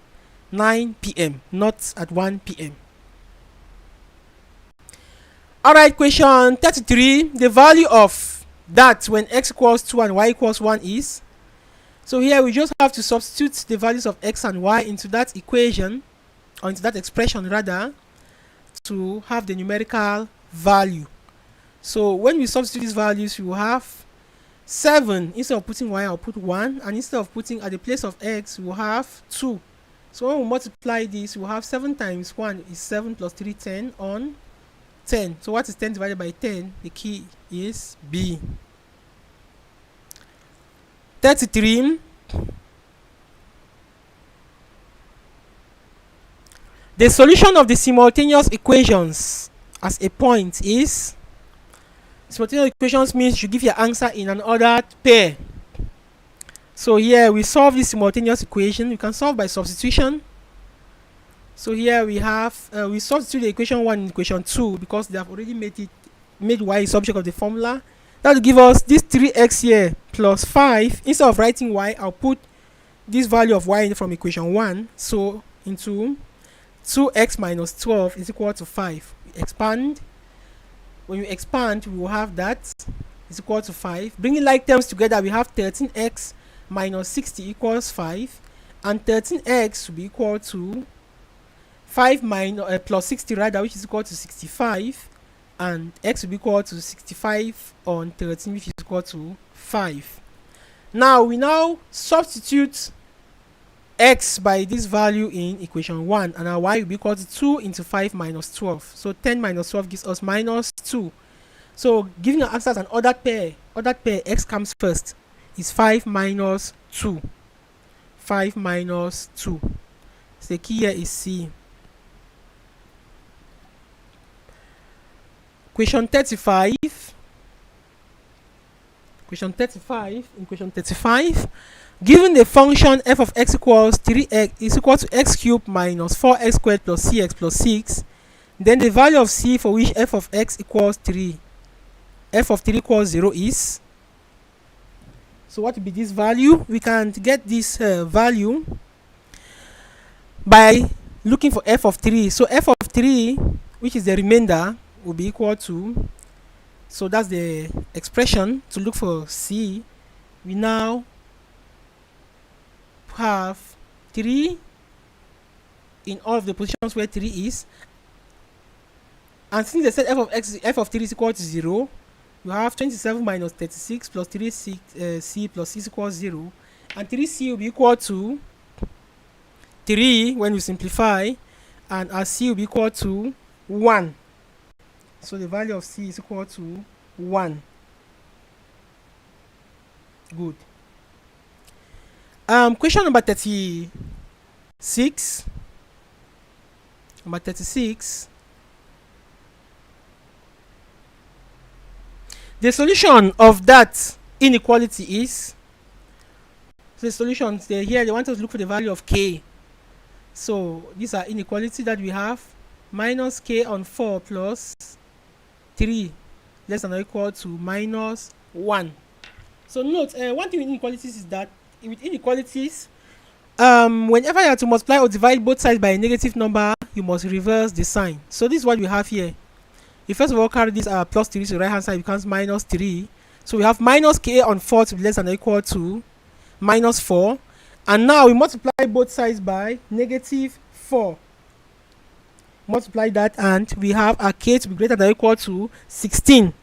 9 p.m. not at 1 p.m. Alright, question 33. The value of that when x equals 2 and y equals 1 is. So here we just have to substitute the values of x and y into that equation, or into that expression rather, to have the numerical value. So when we substitute these values, we will have 7. Instead of putting y, I'll put 1, and instead of putting at the place of x, we will have 2. So when we multiply this, we will have 7 times 1 is 7 plus 3, 10 on 10. So what is 10 divided by 10? The key is B. 33. The solution of the simultaneous equations as a point is. Simultaneous equations means you give your answer in an ordered pair. So here we solve this simultaneous equation. You can solve by substitution. So here we have we substitute the equation 1 and equation 2 because they have already made y a subject of the formula. That will give us this 3x here plus 5. Instead of writing y, I'll put this value of y from equation 1. So into 2x minus 12 is equal to 5. We expand. When you expand, we will have that is equal to 5. Bringing like terms together, we have 13x minus 60 equals 5. And 13x will be equal to 5 minus plus 60 rather, which is equal to 65. And x will be equal to 65 on 13, which is equal to 5. Now we substitute x by this value in equation 1, and our y will be equal to 2 into 5 minus 12. So 10 minus 12 gives us minus 2. So giving our answer as an ordered pair, x comes first, is 5 minus 2. 5 minus 2. So the key here is C. Question 35. In question 35, given the function f of x equals 3x is equal to x cubed minus 4x squared plus cx plus 6, then the value of c for which f of x equals 3, f of 3 equals 0 is. So what will be this value? We can get this value by looking for f of 3. So f of 3, which is the remainder, will be equal to, so that's the expression to look for c. We now have 3 in all of the positions where 3 is, and since they said f of 3 is equal to 0, you have 27 minus 36 plus 3c plus 6 equals 0, and 3c will be equal to 3 when we simplify, and our c will be equal to 1. So the value of c is equal to 1. Good. Question number 36. Number 36. The solution of that inequality is. So the solutions here, they want us to look for the value of k. So these are inequality that we have. Minus k on 4 plus 3 less than or equal to minus 1. So note, one thing with inequalities is that with inequalities, whenever you have to multiply or divide both sides by a negative number, you must reverse the sign. So this is what we have here. You first of all carry this plus 3 to the right hand side, it becomes minus 3. So we have minus k on 4 to be less than or equal to minus 4. And now we multiply both sides by -4. Multiply that and we have our k to be greater than or equal to 16.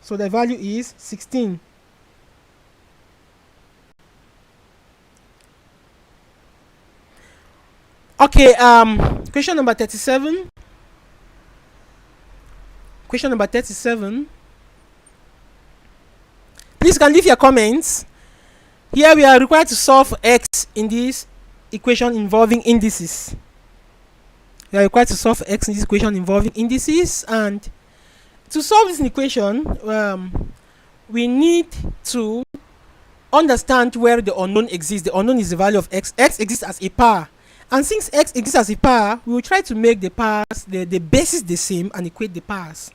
So the value is 16. Okay, question number 37. Question number 37. Please can leave your comments. Here we are required to solve for x in this equation involving indices. We are required to solve for x in this equation involving indices, and to solve this equation, we need to understand where the unknown exists. The unknown is the value of x. X exists as a power, and since x exists as a power, we will try to make the powers, the bases the same and equate the powers.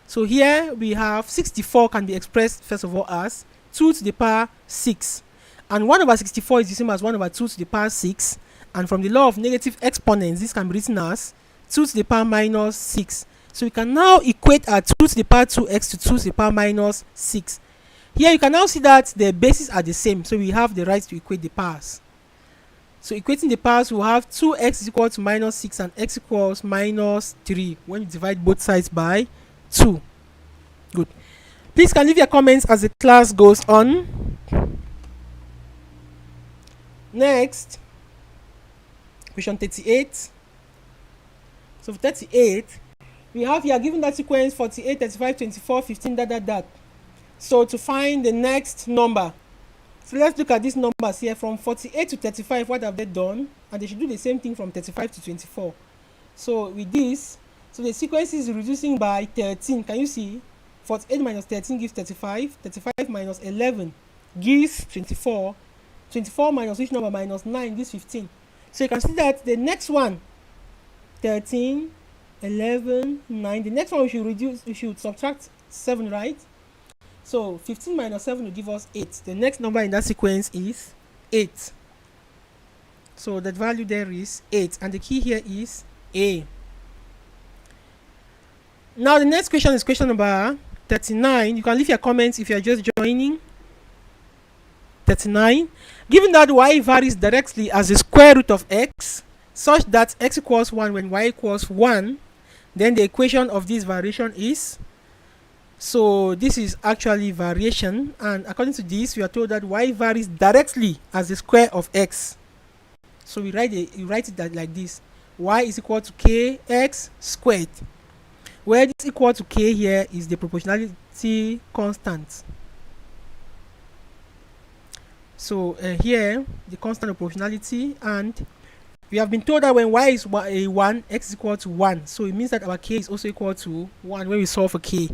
So here we have 64 can be expressed first of all as 2 to the power 6, and 1 over 64 is the same as 1 over 2 to the power 6, and from the law of negative exponents this can be written as 2 to the power minus 6. So we can now equate our 2 to the power 2x to 2 to the power minus 6. Here you can now see that the bases are the same, so we have the right to equate the powers. So equating the powers, we will have 2x is equal to minus 6 and x equals minus 3 when you divide both sides by 2. Good. Please can leave your comments as the class goes on. Next, question 38. So for 38, we have here given that sequence 48, 35, 24, 15, that. So to find the next number, so let's look at these numbers here from 48 to 35. What have they done? And they should do the same thing from 35 to 24. So with this, so the sequence is reducing by 13. Can you see? 48 minus 13 gives 35. 35 minus 11 gives 24. 24 minus which number? Minus 9 gives 15. So you can see that the next one, 13, 11, 9. The next one we should reduce, we should subtract 7, right? So 15 minus 7 will give us 8. The next number in that sequence is 8. So that value there is 8, and the key here is A. Now the next question is question number 39. You can leave your comments if you are just joining. 39. Given that y varies directly as the square root of x, such that x equals 1 when y equals 1, then the equation of this variation is, so this is actually variation, and according to this we are told that y varies directly as the square of x. So we write it that like this: y is equal to kx squared, where this equal to k here is the proportionality constant. So here the constant of proportionality, and we have been told that when y is 1, x is equal to 1. So it means that our k is also equal to 1 when we solve for k.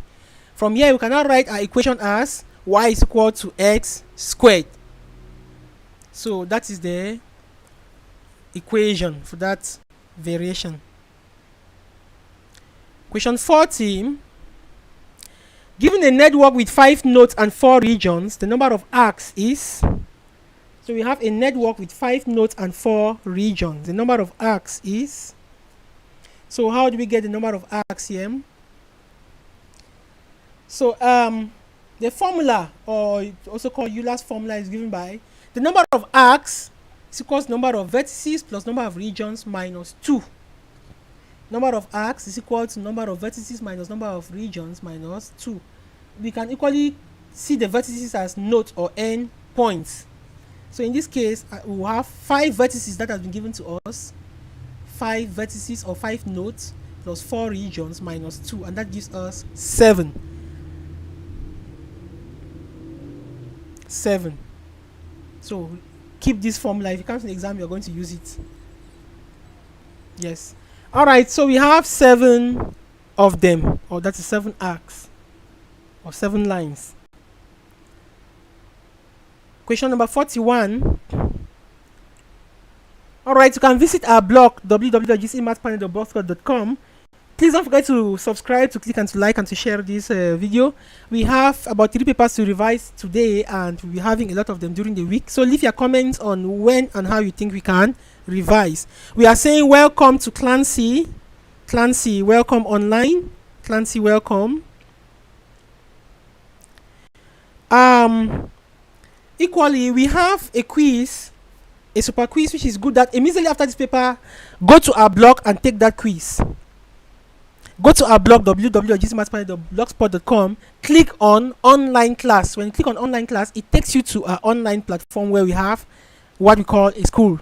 From here we can now write our equation as y is equal to x squared. So that is the equation for that variation. Question 40. Given a network with 5 nodes and 4 regions, the number of arcs is, so we have a network with 5 nodes and 4 regions. The number of arcs is, so how do we get the number of arcs here? So the formula, or also called Euler's formula, is given by the number of arcs is equals to number of vertices plus number of regions minus 2. Number of arcs is equal to number of vertices minus number of regions minus 2. We can equally see the vertices as nodes or n points. So in this case, we will have 5 vertices that have been given to us, 5 vertices or 5 nodes plus 4 regions minus 2, and that gives us 7. 7. So keep this formula. If you come to the exam, you're going to use it. Yes. Alright, so we have 7 of them, or that's 7 arcs, or 7 lines. Question number 41. Alright, you can visit our blog www.gcemathpanel.blogspot.com. Please don't forget to subscribe, to click and to like and to share this video. We have about 3 papers to revise today, and we'll be having a lot of them during the week. So leave your comments on when and how you think we can revise. We are saying welcome to Clancy. Clancy, welcome online. Clancy, welcome. Equally, we have a quiz, a super quiz, which is good that immediately after this paper, go to our blog and take that quiz. Go to our blog www.gcmathspanic.blogspot.com, click on online class. When you click on online class, it takes you to our online platform where we have what we call a school,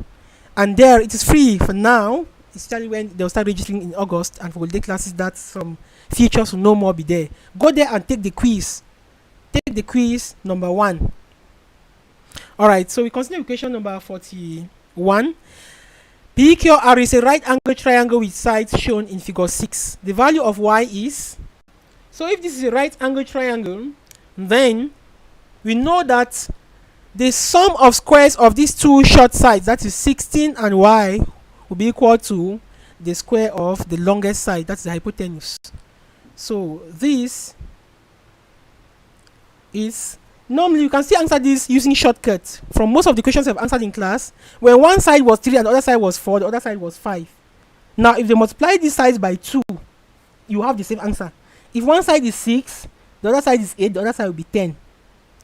and there it is free for now. Especially when they'll start registering in August, and for holiday classes that some features will no more be there. Go there and take the quiz. Take the quiz number 1. Alright, so we continue with question number 41. PQR is a right angle triangle with sides shown in figure 6. The value of y is, so if this is a right angle triangle, then we know that the sum of squares of these two short sides, that is 16 and y, will be equal to the square of the longest side, that's the hypotenuse. So this is, normally you can still answer this using shortcuts. From most of the questions I've answered in class, when one side was 3 and the other side was 4, the other side was 5. Now if they multiply these sides by 2, you have the same answer. If one side is 6, the other side is 8, the other side will be 10.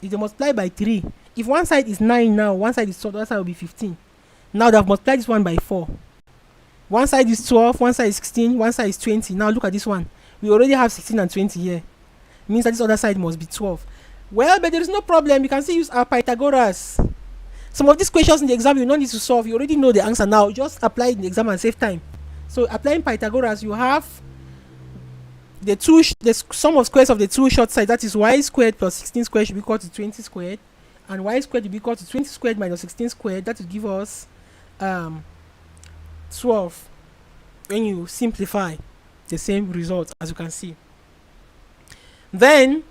If they multiply by 3, if one side is 9 now, one side is 12, the other side will be 15. Now they have multiplied this one by 4. One side is 12, one side is 16, one side is 20. Now look at this one. We already have 16 and 20 here. It means that this other side must be 12. Well, but there is no problem. You can still use our Pythagoras. Some of these questions in the exam you don't need to solve. You already know the answer now. Just apply it in the exam and save time. So applying Pythagoras, you have the sum of squares of the two short sides. That is y squared plus 16 squared should be equal to 20 squared. And y squared will be equal to 20 squared minus 16 squared. That will give us 12 when you simplify the same result, as you can see. Then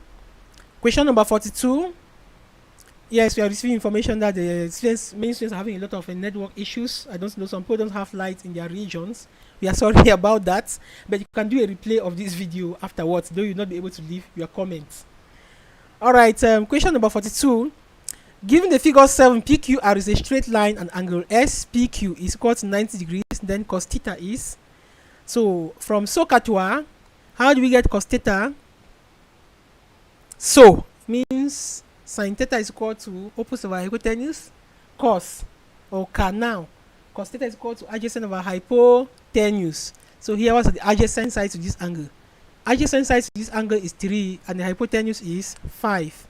question number 42. Yes, we are receiving information that the many students are having a lot of network issues. I don't know, some people don't have light in their regions. We are sorry about that, but you can do a replay of this video afterwards, though you'll not be able to leave your comments. Alright, question number 42. Given the figure 7, PQR is a straight line and angle SPQ is equal to 90 degrees, then cos theta is. So from SOHCAHTOA, how do we get cos theta? So means sin theta is equal to opposite over hypotenuse, cos, or now. Cos theta is equal to adjacent over hypotenuse. So here was the adjacent side to this angle. Adjacent side to this angle is 3 and the hypotenuse is 5.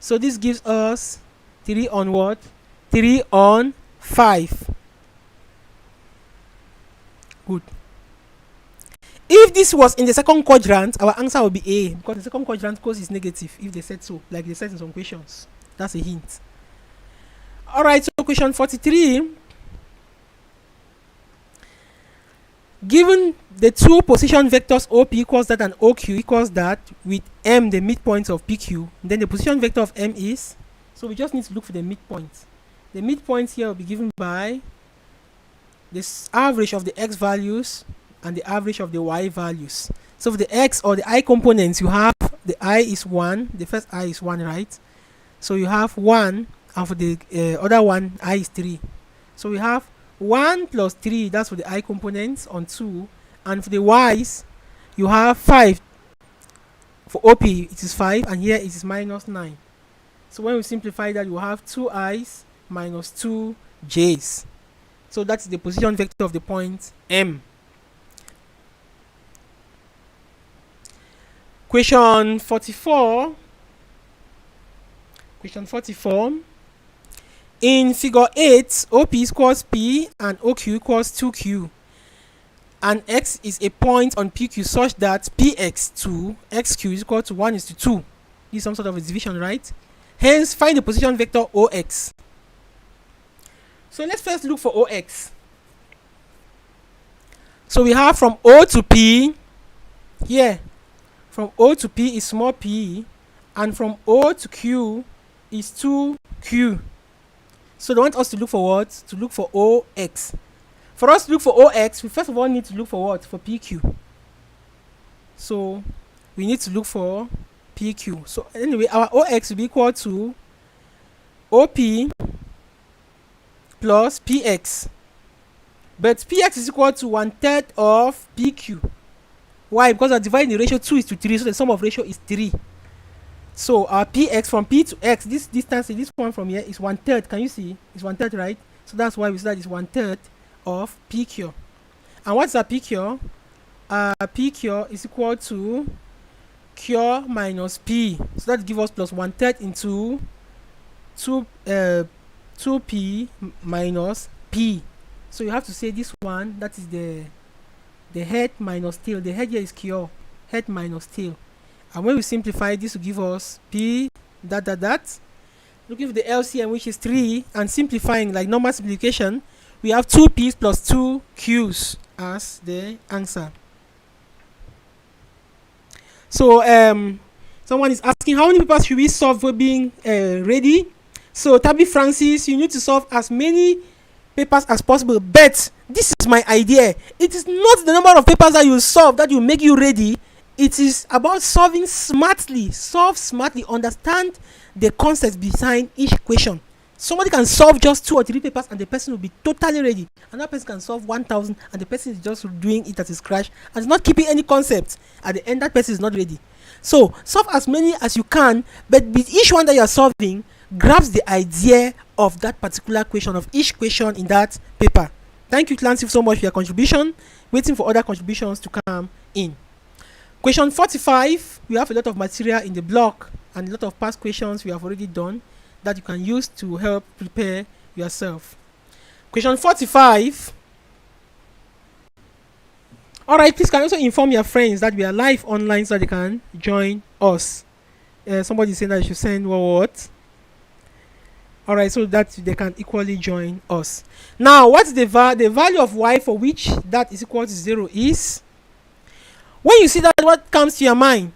So this gives us 3 on what? 3 on 5. Good. If this was in the second quadrant, our answer would be A, because the second quadrant cos is negative if they said so, like they said in some questions. That's a hint. Alright, so question 43. Given the two position vectors OP equals that and OQ equals that, with M the midpoint of PQ, then the position vector of M is, so we just need to look for the midpoint. The midpoint here will be given by this average of the X values and the average of the Y values. So for the X or the I components, you have the I is 1, the first I is 1, right? So you have 1, and for the other one, I is 3. So we have 1 plus 3, that's for the I components on 2, and for the Y's, you have 5. For OP, it is 5, and here it is minus 9. So when we simplify that, you have 2 I's minus 2 J's. So that's the position vector of the point M. Question 44. Question 44. In figure 8, OP equals P and OQ equals 2Q. And X is a point on PQ such that PX2, XQ is equal to 1:2. This is some sort of a division, right? Hence, find the position vector OX. So let's first look for OX. So we have from O to P, here, from O to P is small p, and from O to Q is 2Q. So they want us to look for what? To look for OX. For us to look for OX, we first of all need to look for what? For PQ. So we need to look for PQ. So anyway, our OX will be equal to OP plus PX. But PX is equal to 1/3 of PQ. Why? Because we're dividing the ratio 2:3, so the sum of ratio is 3. So our px from p to x, this distance, this one from here is 1/3. Can you see? It's 1/3, right? So that's why we say that it's 1/3 of pq. And what's our pq? Pq is equal to q minus p. So that gives us plus 1/3 into 2p minus p. So you have to say this one, that is the head minus tail. The head here is q, head minus tail. And when we simplify, this will give us p that. Looking for the LCM, which is 3, and simplifying like normal simplification, we have 2p's plus 2q's as the answer. So someone is asking how many papers should we solve for being ready. So Tabby Francis, you need to solve as many papers as possible, but this is my idea. It is not the number of papers that you solve that will make you ready. It is about solving smartly. Solve smartly. Understand the concepts behind each question. Somebody can solve just 2 or 3 papers and the person will be totally ready. Another person can solve 1,000 and the person is just doing it at a scratch and is not keeping any concept. At the end, that person is not ready. So solve as many as you can, but with each one that you are solving, grabs the idea of that particular question, of each question in that paper. Thank you, Clancy, so much for your contribution. Waiting for other contributions to come in. Question 45, we have a lot of material in the block and a lot of past questions we have already done that you can use to help prepare yourself. Question 45. Alright, please can also inform your friends that we are live online so they can join us. Somebody saying that you should send what? Alright, so that they can equally join us. Now, what's the value of y for which that is equal to 0 is? When you see that, what comes to your mind?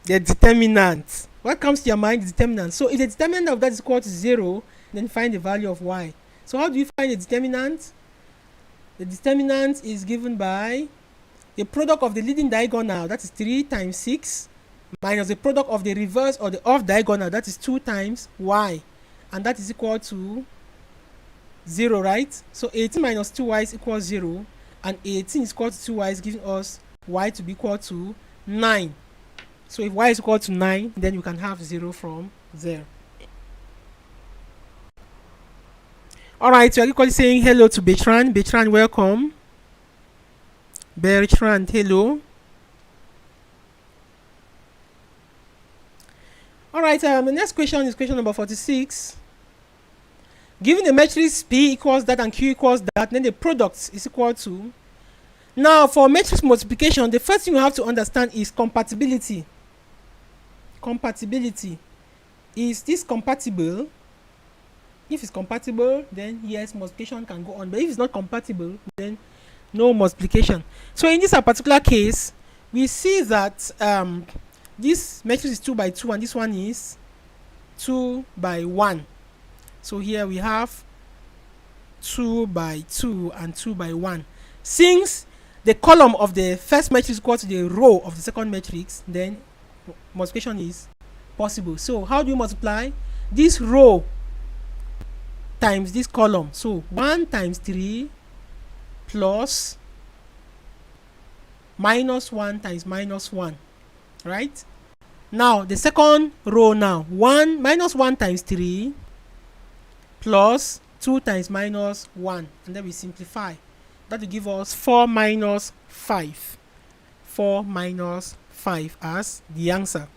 The determinant. What comes to your mind? The determinant. So if the determinant of that is equal to 0, then find the value of y. So how do you find the determinant? The determinant is given by the product of the leading diagonal, that is 3 times 6, minus the product of the reverse or the off diagonal, that is 2 times y. And that is equal to 0, right? So 18 minus 2y is equal to 0. And 18 is equal to 2y is giving us y to be equal to 9. So if y is equal to 9, then you can have 0 from there. Alright, so you're equally saying hello to Bertrand. Bertrand, welcome. Bertrand, hello. Alright, the next question is question number 46. Given the matrix P equals that and Q equals that, then the product is equal to. Now, for matrix multiplication, the first thing you have to understand is compatibility. Compatibility. Is this compatible? If it's compatible, then yes, multiplication can go on. But if it's not compatible, then no multiplication. So in this particular case, we see that this matrix is 2 by 2 and this one is 2 by 1. So here we have 2 by 2 and 2 by 1. Since the column of the first matrix is equal to the row of the second matrix, then multiplication is possible. So how do you multiply? This row times this column. So 1 times 3 plus minus 1 times minus 1. Right? Now the second row now. 1 minus 1 times 3 plus 2 times minus 1, and then we simplify. That will give us 4 minus 5. 4 minus 5 as the answer.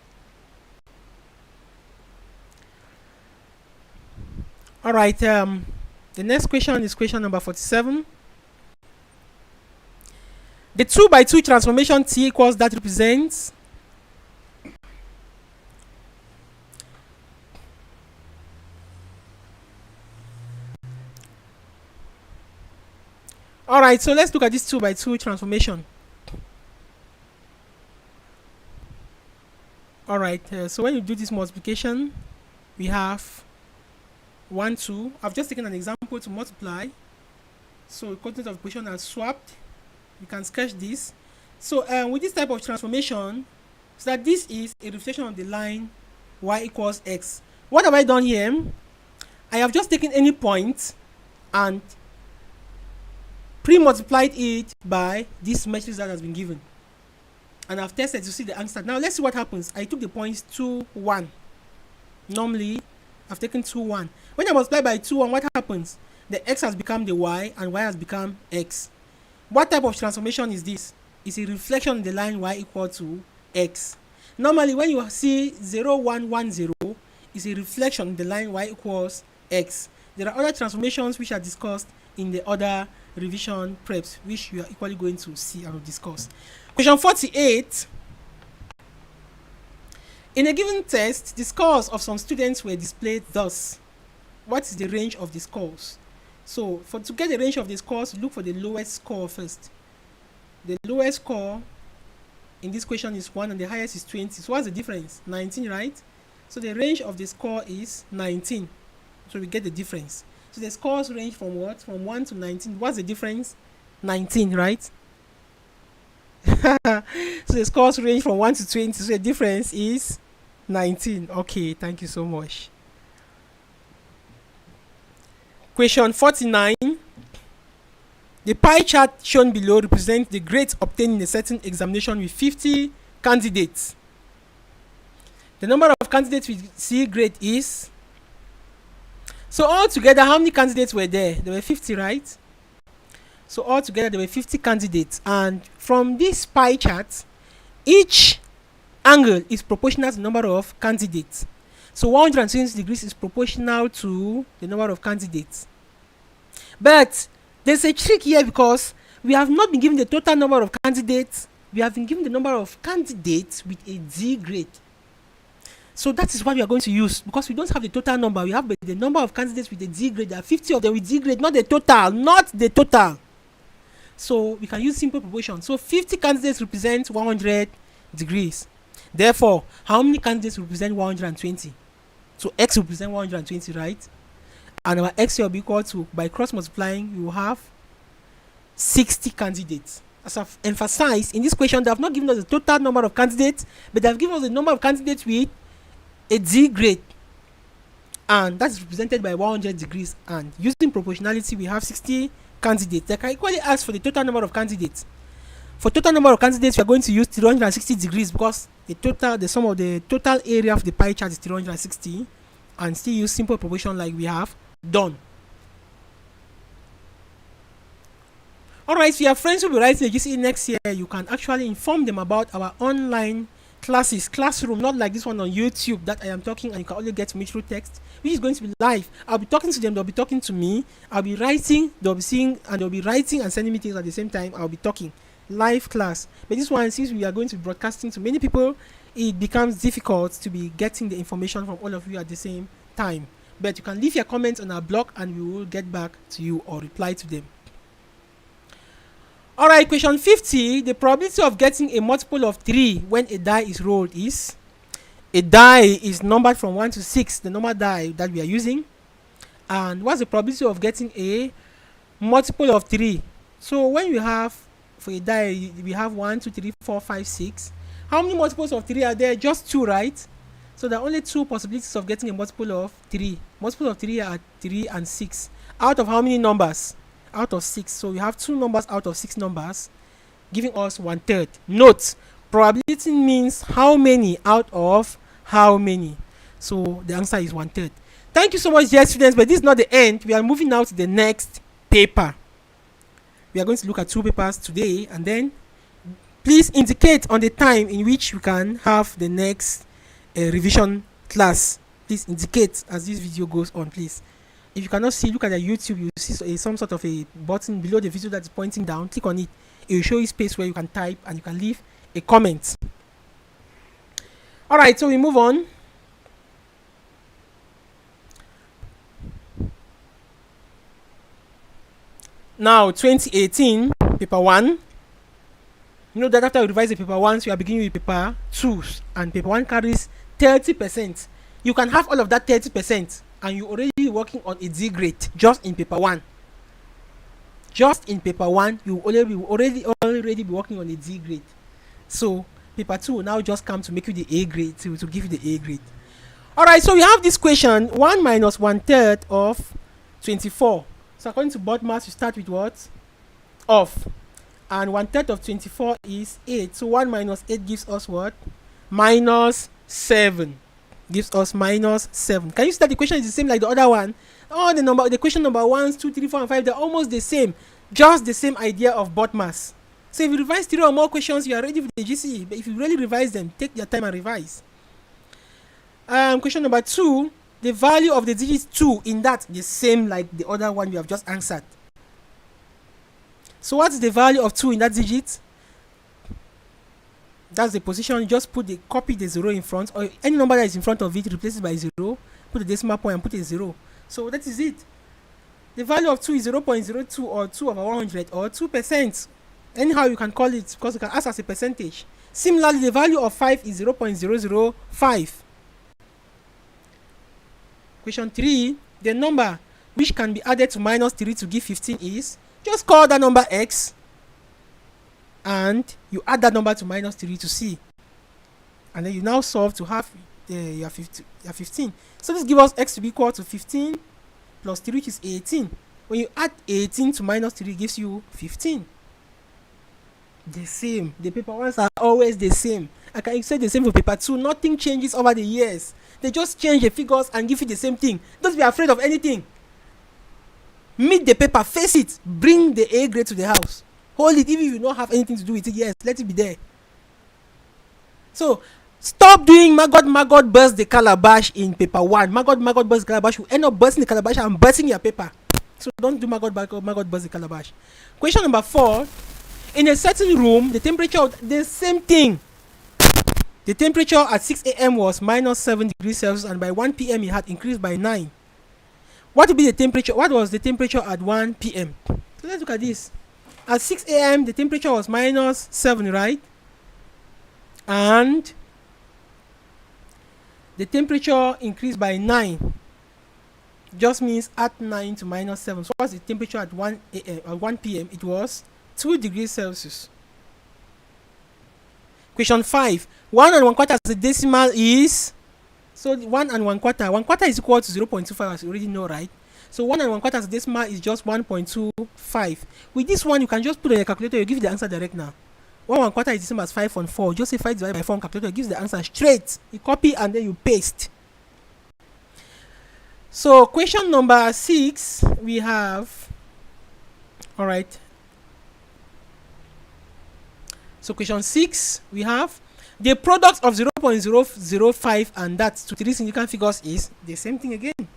Alright, the next question is question number 47. The 2 by 2 transformation T equals that represents. Alright, so let's look at this 2 by 2 transformation. Alright, so when you do this multiplication, we have 1, 2. I've just taken an example to multiply. So the content of the equation are swapped. You can sketch this. So with this type of transformation, so that this is a reflection of the line y equals x. What have I done here? I have just taken any point and pre-multiplied it by this matrix that has been given. and I've tested to see the answer. Now let's see what happens. I took the points 2, 1. Normally, I've taken 2, 1. When I multiply by 2, 1, what happens? The x has become the y, and y has become x. What type of transformation is this? It's a reflection in the line y equal to x. Normally, when you see 0, 1, 1, 0, it's a reflection in the line y equals x. There are other transformations which are discussed in the other revision preps, which you are equally going to see and discuss. Question 48. In a given test, the scores of some students were displayed thus. What is the range of the scores? So, to get the range of the scores, look for the lowest score first. The lowest score in this question is 1 and the highest is 20. So, what's the difference? 19, right? So, the range of the score is 19. So, we get the difference. So, the scores range from what? From 1 to 19. What's the difference? 19, right? So, the scores range from 1 to 20. So, the difference is 19. Okay, thank you so much. Question 49. The pie chart shown below represents the grades obtained in a certain examination with 50 candidates. The number of candidates with C grade is... So altogether, how many candidates were there? There were 50, right? So altogether, there were 50 candidates. And from this pie chart, each angle is proportional to the number of candidates. So 120 degrees is proportional to the number of candidates. But there's a trick here because we have not been given the total number of candidates. We have been given the number of candidates with a D grade. So that is what we are going to use because we don't have the total number. We have the number of candidates with a D grade. There are 50 of them with D grade, not the total. Not the total. So we can use simple proportion. So 50 candidates represent 100 degrees. Therefore, how many candidates represent 120? So x represents 120, right? And our x will be equal to, by cross multiplying, you will have 60 candidates. As I've emphasized, in this question, they have not given us the total number of candidates, but they have given us the number of candidates with a D grade. And that is represented by 100 degrees. And using proportionality, we have 60 candidates. They can equally ask for the total number of candidates. For total number of candidates, we are going to use 360 degrees because the sum of the total area of the pie chart is 360, and still use simple proportion like we have done. Alright, if you have friends who will be writing the GCE next year, you can actually inform them about our online classes, classroom, not like this one on YouTube that I am talking and you can only get to me through text, which is going to be live. I'll be talking to them, they'll be talking to me, I'll be writing, they'll be seeing, and they'll be writing and sending me things at the same time. I'll be talking. Live class. But this one, since we are going to be broadcasting to many people, it becomes difficult to be getting the information from all of you at the same time. But you can leave your comments on our blog and we will get back to you or reply to them. Alright, question 50. The probability of getting a multiple of 3 when a die is rolled is... A die is numbered from 1 to 6, the normal die that we are using. And what's the probability of getting a multiple of 3? So when we have, for a die, we have 1, 2, 3, 4, 5, 6. How many multiples of 3 are there? Just 2, right? So there are only 2 possibilities of getting a multiple of 3. Multiple of 3 are 3 and 6. Out of how many numbers? Out of 6. So we have 2 numbers out of 6 numbers, giving us 1/3. Note, probability means how many out of how many. So the answer is 1/3. Thank you so much, dear students, but this is not the end. We are moving now to the next paper. We are going to look at 2 papers today, and then please indicate on the time in which we can have the next revision class. Please indicate as this video goes on, please. If you cannot see, look at the YouTube. You see some sort of a button below the video that is pointing down. Click on it. It will show you space where you can type and you can leave a comment. Alright, so we move on. Now, 2018, paper 1. You know that after we revise the paper 1, so we are beginning with paper 2. And paper 1 carries 30%. You can have all of that 30%. And you're already working on a D grade just in paper 1. Just in paper 1, you already be working on a D grade. So paper 2 will now just come to make you the A grade, to give you the A grade. Alright, so we have this question, 1 minus 1/3 of 24. So according to board maths, you start with what? Of. And 1/3 of 24 is 8. So 1 minus 8 gives us what? Minus 7. Gives us minus 7. Can you see that the equation is the same like the other one? All the equation number 1, 2, 3, 4, and 5, they're almost the same. Just the same idea of both mass. So if you revise 3 or more questions, you are ready for the GCE. But if you really revise them, take your time and revise. Question number 2, the value of the digit 2 in that the same like the other one you have just answered. So what's the value of 2 in that digit? That's the position. You just copy the 0 in front, or any number that is in front of it, replace it by 0, put the decimal point and put a 0. So that is it. The value of 2 is 0.02 or 2 over 100 or 2%. Anyhow you can call it, because you can ask as a percentage. Similarly, the value of 5 is 0.005. Question 3, the number which can be added to minus 3 to give 15 is, just call that number x and you add that number to minus 3 to see. And then you now solve to have your 15. So this gives us x to be equal to 15 plus 3, which is 18. When you add 18 to minus 3, it gives you 15. The same. The paper ones are always the same. I can say the same for paper 2. Nothing changes over the years. They just change the figures and give you the same thing. Don't be afraid of anything. Meet the paper, face it, bring the A grade to the house. Hold it, even if you don't have anything to do with it. Yes, let it be there. So stop doing maggot burst the calabash in paper 1. Maggot burst the calabash. You end up bursting the calabash and bursting your paper. So don't do maggot burst the calabash. Question number 4. In a certain room, the temperature, the same thing. The temperature at 6 a.m. was minus 7 degrees Celsius, and by 1 p.m. it had increased by 9. What would be the temperature? What was the temperature at 1 p.m.? So let's look at this. At 6 a.m. the temperature was minus 7, right? And the temperature increased by 9. Just means add 9 to minus 7. So what's the temperature at 1 p.m.? It was 2 degrees Celsius. Question 5. 1 and 1/4 as the decimal is, so 1 and 1/4. 1/4 is equal to 0.25, as you already know, right? So 1 and 1/4 as the decimal is just 1.25. With this one, you can just put on your calculator. You give the answer direct now. 1 1/4 is the same as 5 on 4. Just say 5 divided by 4 on calculator gives the answer straight. You copy and then you paste. So question number 6, we have, all right. So question 6, we have the product of 0.005 and that to 3 significant figures is the same thing again.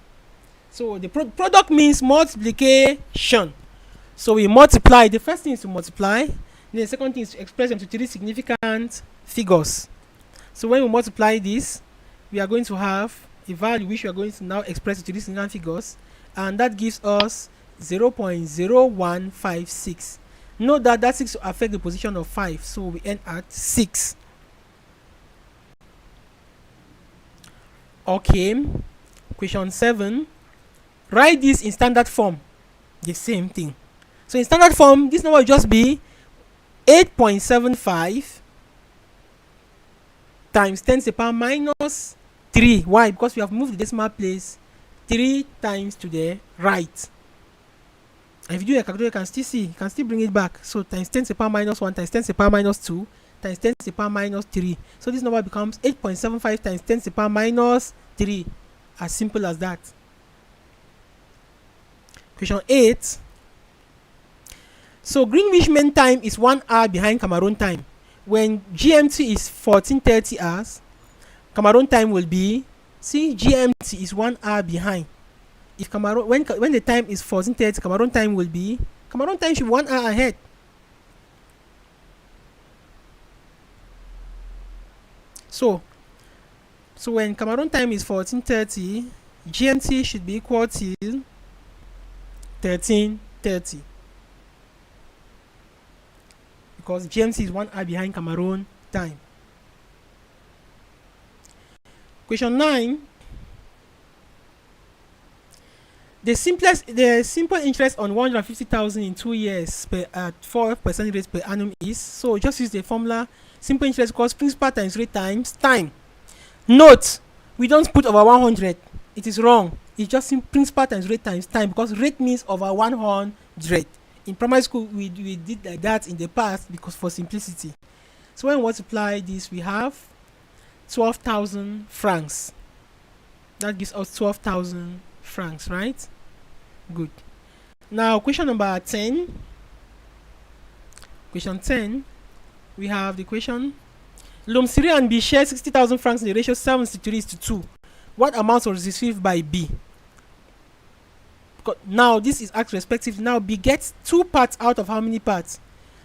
So the product means multiplication. So we multiply. The first thing is to multiply. Then the second thing is to express them to 3 significant figures. So when we multiply this, we are going to have a value which we are going to now express to 3 significant figures, and that gives us 0.0156. Note that that 6 will affect the position of 5, so we end at 6. Okay, question 7. Write this in standard form. The same thing. So in standard form, this number will just be 8.75 times 10 to the power minus 3. Why? Because we have moved the decimal place 3 times to the right. And if you do your calculator, you can still see, you can still bring it back. So times 10 to the power minus 1 times 10 to the power minus 2 times 10 to the power minus 3. So this number becomes 8.75 times 10 to the power minus 3. As simple as that. Question 8. So Greenwich Mean Time is 1 hour behind Cameroon time. When GMT is 14:30 hours, Cameroon time will be, see, GMT is 1 hour behind. If Cameroon, when the time is 14:30, Cameroon time will be, Cameroon time should be 1 hour ahead. So when Cameroon time is 14:30, GMT should be equal to 13:30. Because GMT is 1 hour behind Cameroon time. Question 9. The simple interest on 150,000 in 2 years at 4% rate per annum is, so just use the formula simple interest equals principal times rate times time. Note, we don't put over 100. It is wrong. It's just principal times rate times time, because rate means over 100. In primary school, we did like that in the past because for simplicity. So when we multiply this, we have 12,000 francs. That gives us 12,000 francs, right? Good. Now, question number 10. Question 10. We have the question. Loan C and B share 60,000 francs in the ratio 7:3:2. What amount was received by B? Now, this is asked respectively. Now, B gets 2 parts out of how many parts?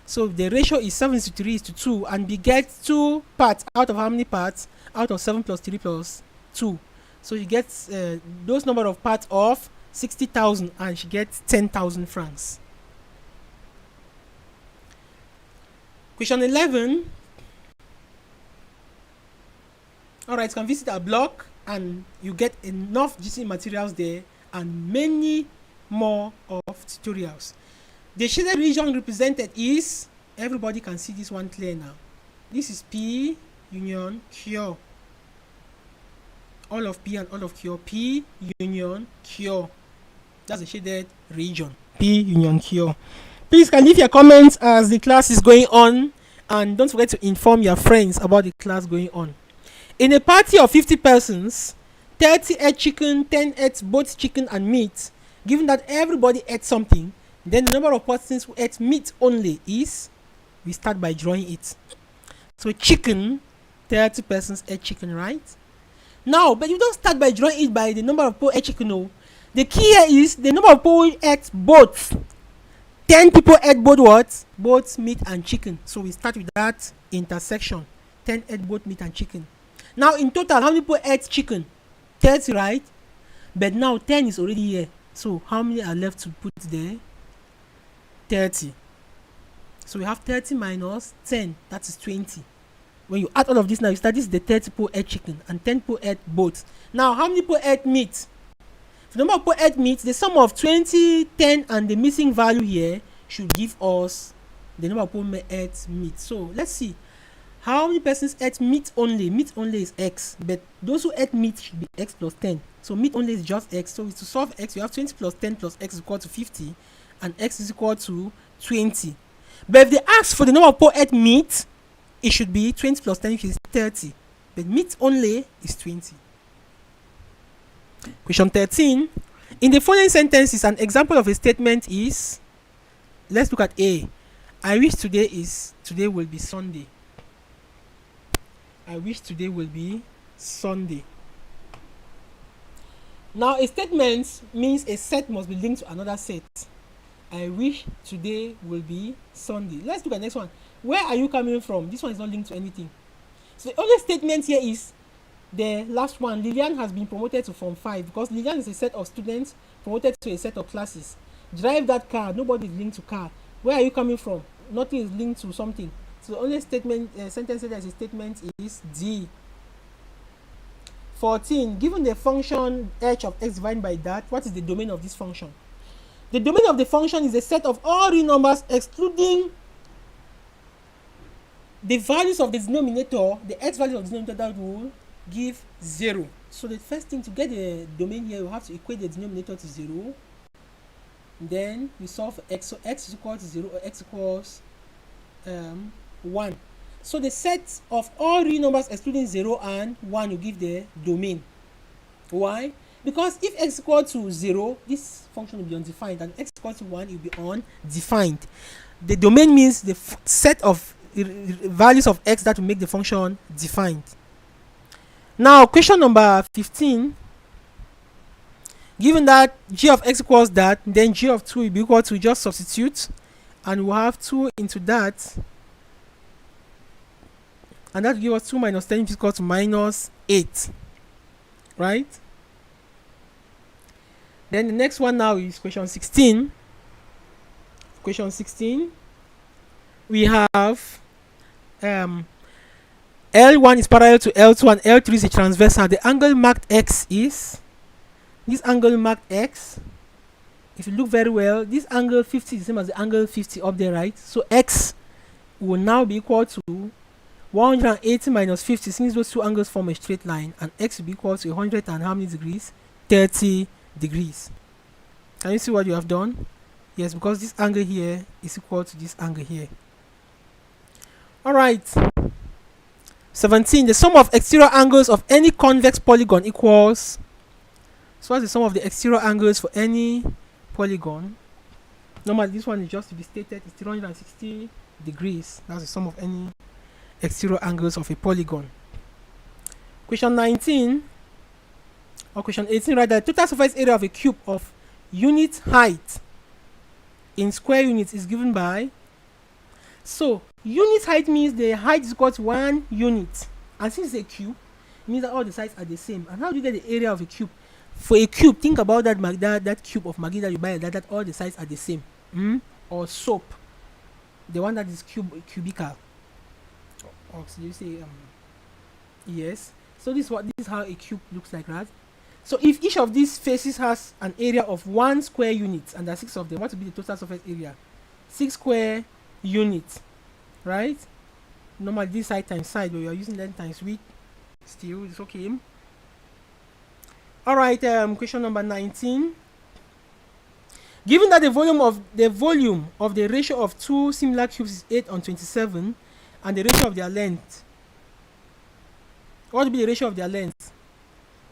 So, the ratio is 7:3:2, and B gets 2 parts out of how many parts? Out of 7 plus 3 plus 2. So, she gets those number of parts of 60,000, and she gets 10,000 francs. Question 11. Alright, you can visit our blog and you get enough GCE materials there and many more of tutorials. The shaded region represented is, everybody can see this one clear now. This is P union Q. All of P and all of Q. P union Q. That's the shaded region. P union Q. Please can leave your comments as the class is going on, and don't forget to inform your friends about the class going on. In a party of 50 persons, 30 ate chicken, 10 ate both chicken and meat. Given that everybody ate something, then the number of persons who ate meat only is, we start by drawing it. So chicken, 30 persons ate chicken, right? Now, but you don't start by drawing it by the number of people ate chicken. No. The key here is the number of people who ate both. 10 people ate both what? Both meat and chicken. So we start with that intersection. 10 ate both meat and chicken. Now in total, how many people ate chicken? 30, right? But now 10 is already here. So how many are left to put there? 30. So we have 30 minus 10. That is 20. When you add all of this now, you start, this is the 30 people ate chicken and 10 people ate both. Now how many people ate meat? The number of people ate meat, the sum of 20, 10 and the missing value here should give us the number of people ate meat. So let's see. How many persons ate meat only? Meat only is x, but those who ate meat should be x plus 10. So meat only is just x. So to solve x, you have 20 plus 10 plus x is equal to 50, and x is equal to 20. But if they ask for the number of people ate meat, it should be 20 plus 10, which is 30. But meat only is 20. Question 13. In the following sentences, an example of a statement is, let's look at A. I wish today will be Sunday. I wish today will be Sunday. Now a statement means a set must be linked to another set. I wish today will be Sunday. Let's look at the next one. Where are you coming from? This one is not linked to anything. So the only statement here is the last one. Lillian has been promoted to Form 5 because Lillian is a set of students promoted to a set of classes. Drive that car. Nobody is linked to car. Where are you coming from? Nothing is linked to something. So the only statement sentence that is a statement is D. 14. Given the function h of x divided by that, what is the domain of this function? The domain of the function is a set of all real numbers excluding the values of the denominator, the x value of the denominator that will give 0. So the first thing, to get the domain here, you have to equate the denominator to 0. Then we solve for x. So x is equal to 0 or x equals 1. So the set of all real numbers excluding 0 and 1 will give the domain. Why? Because if x equal to 0, this function will be undefined, and x equal to 1 will be undefined. The domain means the set of values of x that will make the function defined. Now question number 15. Given that g of x equals that, then g of 2 will be equal to, just substitute, and we'll have 2 into that, and that will give us 2 minus 10 is equal to minus 8, right? Then the next one now is question 16. Question 16, we have L1 is parallel to L2 and L3 is a transversal. The angle marked X is, this angle marked X, if you look very well, this angle 50 is the same as the angle 50 up there, right? So X will now be equal to 180 minus 50, since those two angles form a straight line, and x will be equal to 100 and how many degrees? 30 degrees. Can you see what you have done? Yes, because this angle here is equal to this angle here. All right. 17. The sum of exterior angles of any convex polygon equals. So what's the sum of the exterior angles for any polygon? Normally, this one is just to be stated. It's 360 degrees. That's the sum of any exterior angles of a polygon. Question 19 or question 18, right? The total surface area of a cube of unit height in square units is given by. So unit height means the height is equal to 1 unit, and since it's a cube, it means that all the sides are the same. And how do you get the area of a cube? For a cube, think about that that cube of Maggi that you buy, that all the sides are the same. Or soap, the one that is cubical. Or so you say yes. So this is how a cube looks like, right? So if each of these faces has an area of 1 square unit, and there are 6 of them, what will be the total surface area? 6 square units, right? Normally this side times side, but we are using length times width. Still, it's okay. All right. Question number 19. Given that the volume of the ratio of two similar cubes is 8/27, and the ratio of their length, what will be the ratio of their length?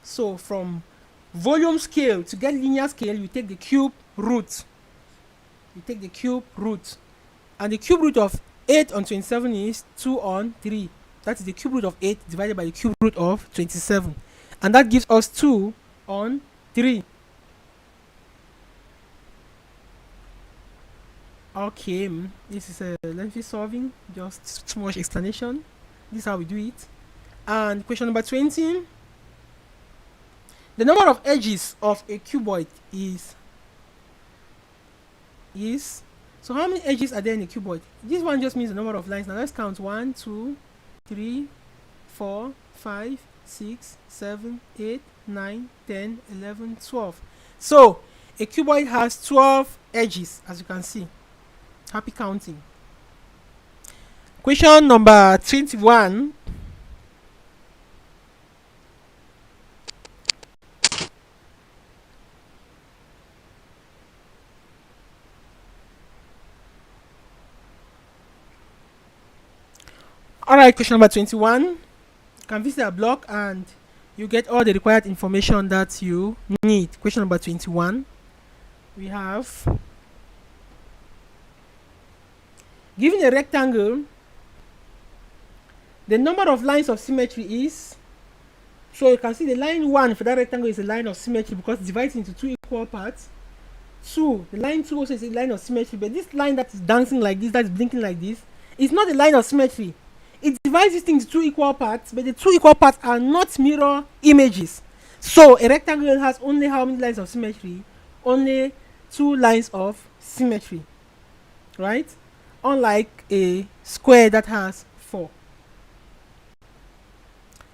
So from volume scale to get linear scale, you take the cube root. And the cube root of 8/27 is 2/3. That is the cube root of 8 divided by the cube root of 27, and that gives us 2/3. Okay, this is a lengthy solving, just too much explanation. This is how we do it. And question number 20. The number of edges of a cuboid is. So how many edges are there in a cuboid? This one just means the number of lines. Now let's count. 1, 2, 3, 4, 5, 6, 7, 8, 9, 10, 11, 12. So a cuboid has 12 edges, as you can see. Happy counting. Question number 21. Alright, question number 21. You can visit our blog and you get all the required information that you need. Question number 21. We have, given a rectangle, the number of lines of symmetry is, so you can see the line 1 for that rectangle is a line of symmetry because it divides into 2 equal parts. 2, the line 2 also is a line of symmetry, but this line that is dancing like this, that is blinking like this, is not a line of symmetry. It divides this thing into 2 equal parts, but the 2 equal parts are not mirror images. So a rectangle has only how many lines of symmetry? Only 2 lines of symmetry, right? Unlike a square that has 4.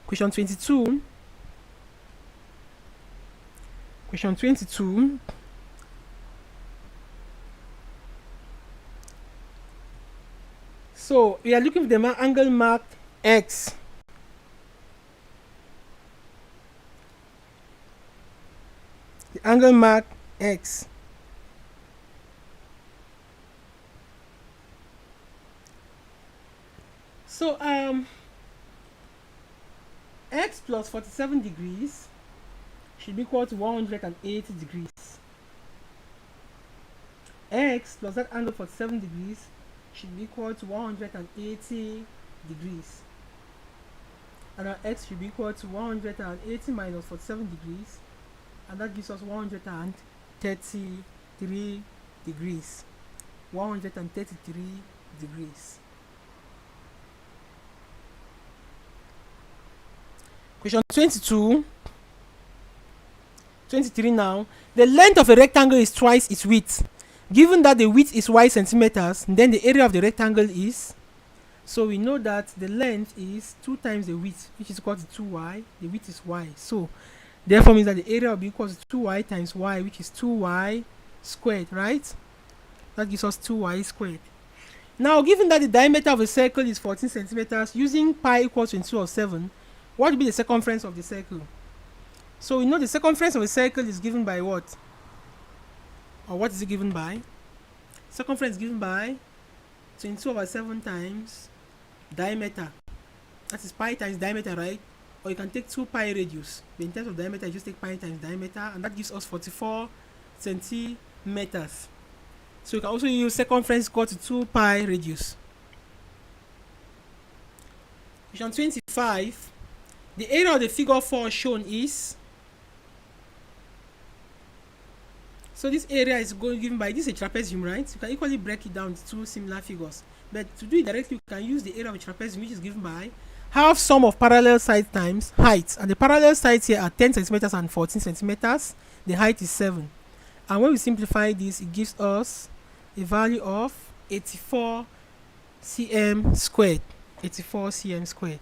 Question 22. Question 22. So we are looking for the angle marked X. The angle marked X. So X plus 47 degrees should be equal to 180 degrees. X plus that angle 47 degrees should be equal to 180 degrees. And our X should be equal to 180 minus 47 degrees, and that gives us 133 degrees. 133 degrees. Question 22. 23 now. The length of a rectangle is twice its width. Given that the width is y centimeters, then the area of the rectangle is, so we know that the length is 2 times the width, which is equal to 2y. The width is y, so therefore means that the area will be equal to 2y times y, which is 2y squared, right? That gives us 2y squared. Now, given that the diameter of a circle is 14 centimeters, using pi equals 22/7, what will be the circumference of the circle? So we know the circumference of a circle is given by what? Or what is it given by? Circumference given by 22/7 times diameter. That is pi times diameter, right? Or you can take 2 pi radius. But in terms of diameter, you just take pi times diameter, and that gives us 44 centimeters. So you can also use circumference equal to 2 pi radius. Question 25. The area of the figure 4 shown is. So this area is given by, this is a trapezium, right? You can equally break it down to two similar figures. But to do it directly, you can use the area of a trapezium, which is given by half sum of parallel sides times height. And the parallel sides here are 10 centimeters and 14 centimeters. The height is 7. And when we simplify this, it gives us a value of 84 cm squared. 84 cm squared.